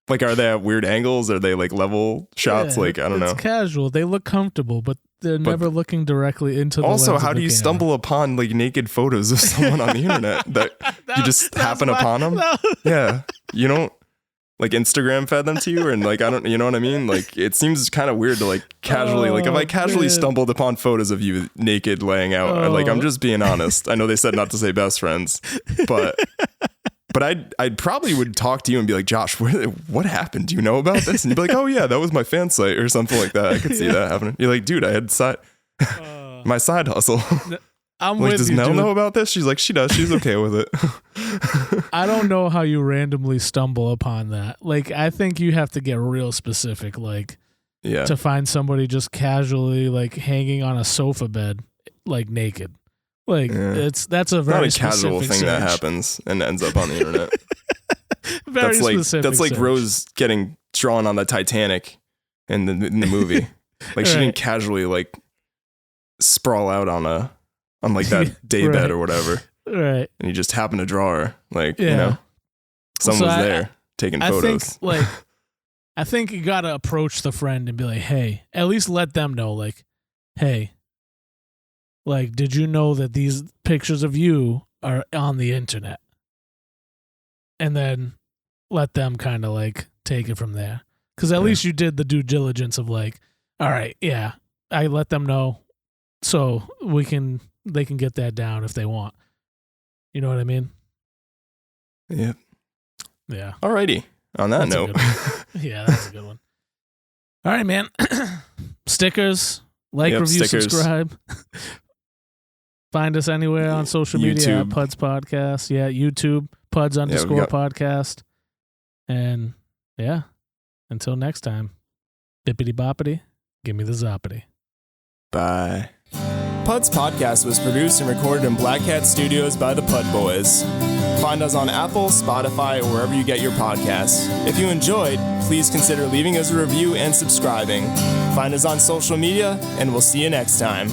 Like, are they at weird angles? Are they like level shots? Yeah, like, I don't know. It's casual. They look comfortable, but they're never looking directly into the Also, lens how of do the you camera. stumble upon like naked photos of someone on the internet that you just happen upon them? Yeah. You don't like Instagram fed them to you, and like, I don't, you know what I mean? Like, it seems kind of weird to like casually, like if I casually stumbled upon photos of you naked laying out, like, I'm just being honest. I know they said not to say best friends, but I probably would talk to you and be like, Josh, what happened? Do you know about this? And you'd be like, oh yeah, that was my fan site or something like that. I could see that happening. You're like, dude, I had my side hustle. I'm like, with does you, Mel dude. know about this? She's like, she does. She's okay with it. I don't know how you randomly stumble upon that. Like, I think you have to get real specific, like, Yeah. to find somebody just casually like hanging on a sofa bed, like naked. Like, that's a very Not a casual specific thing that search. happens and ends up on the internet. Very that's like specific search. Rose getting drawn on the Titanic in the movie. Like, she didn't casually like sprawl out on like that daybed Right. or whatever. Right. And you just happen to draw her. Like, Yeah. you know, someone was So there taking I photos. think, like, I think you gotta approach the friend and be like, hey, at least let them know, like, hey, like, did you know that these pictures of you are on the internet? And then let them kind of like take it from there. Because at least you did the due diligence of like, all right, yeah, I let them know so they can get that down if they want. You know what I mean? Yep. Yeah. Alrighty. On that That's a note. good one. Yeah, that's a good one. All right, man. Stickers, like, Yep, review, stickers. subscribe. Find us anywhere on social media at YouTube. Puds Podcast. Yeah, YouTube, Puds _ podcast. And yeah, until next time, bippity boppity, give me the zoppity. Bye. Puds Podcast was produced and recorded in Black Hat Studios by the Pud Boys. Find us on Apple, Spotify, or wherever you get your podcasts. If you enjoyed, please consider leaving us a review and subscribing. Find us on social media, and we'll see you next time.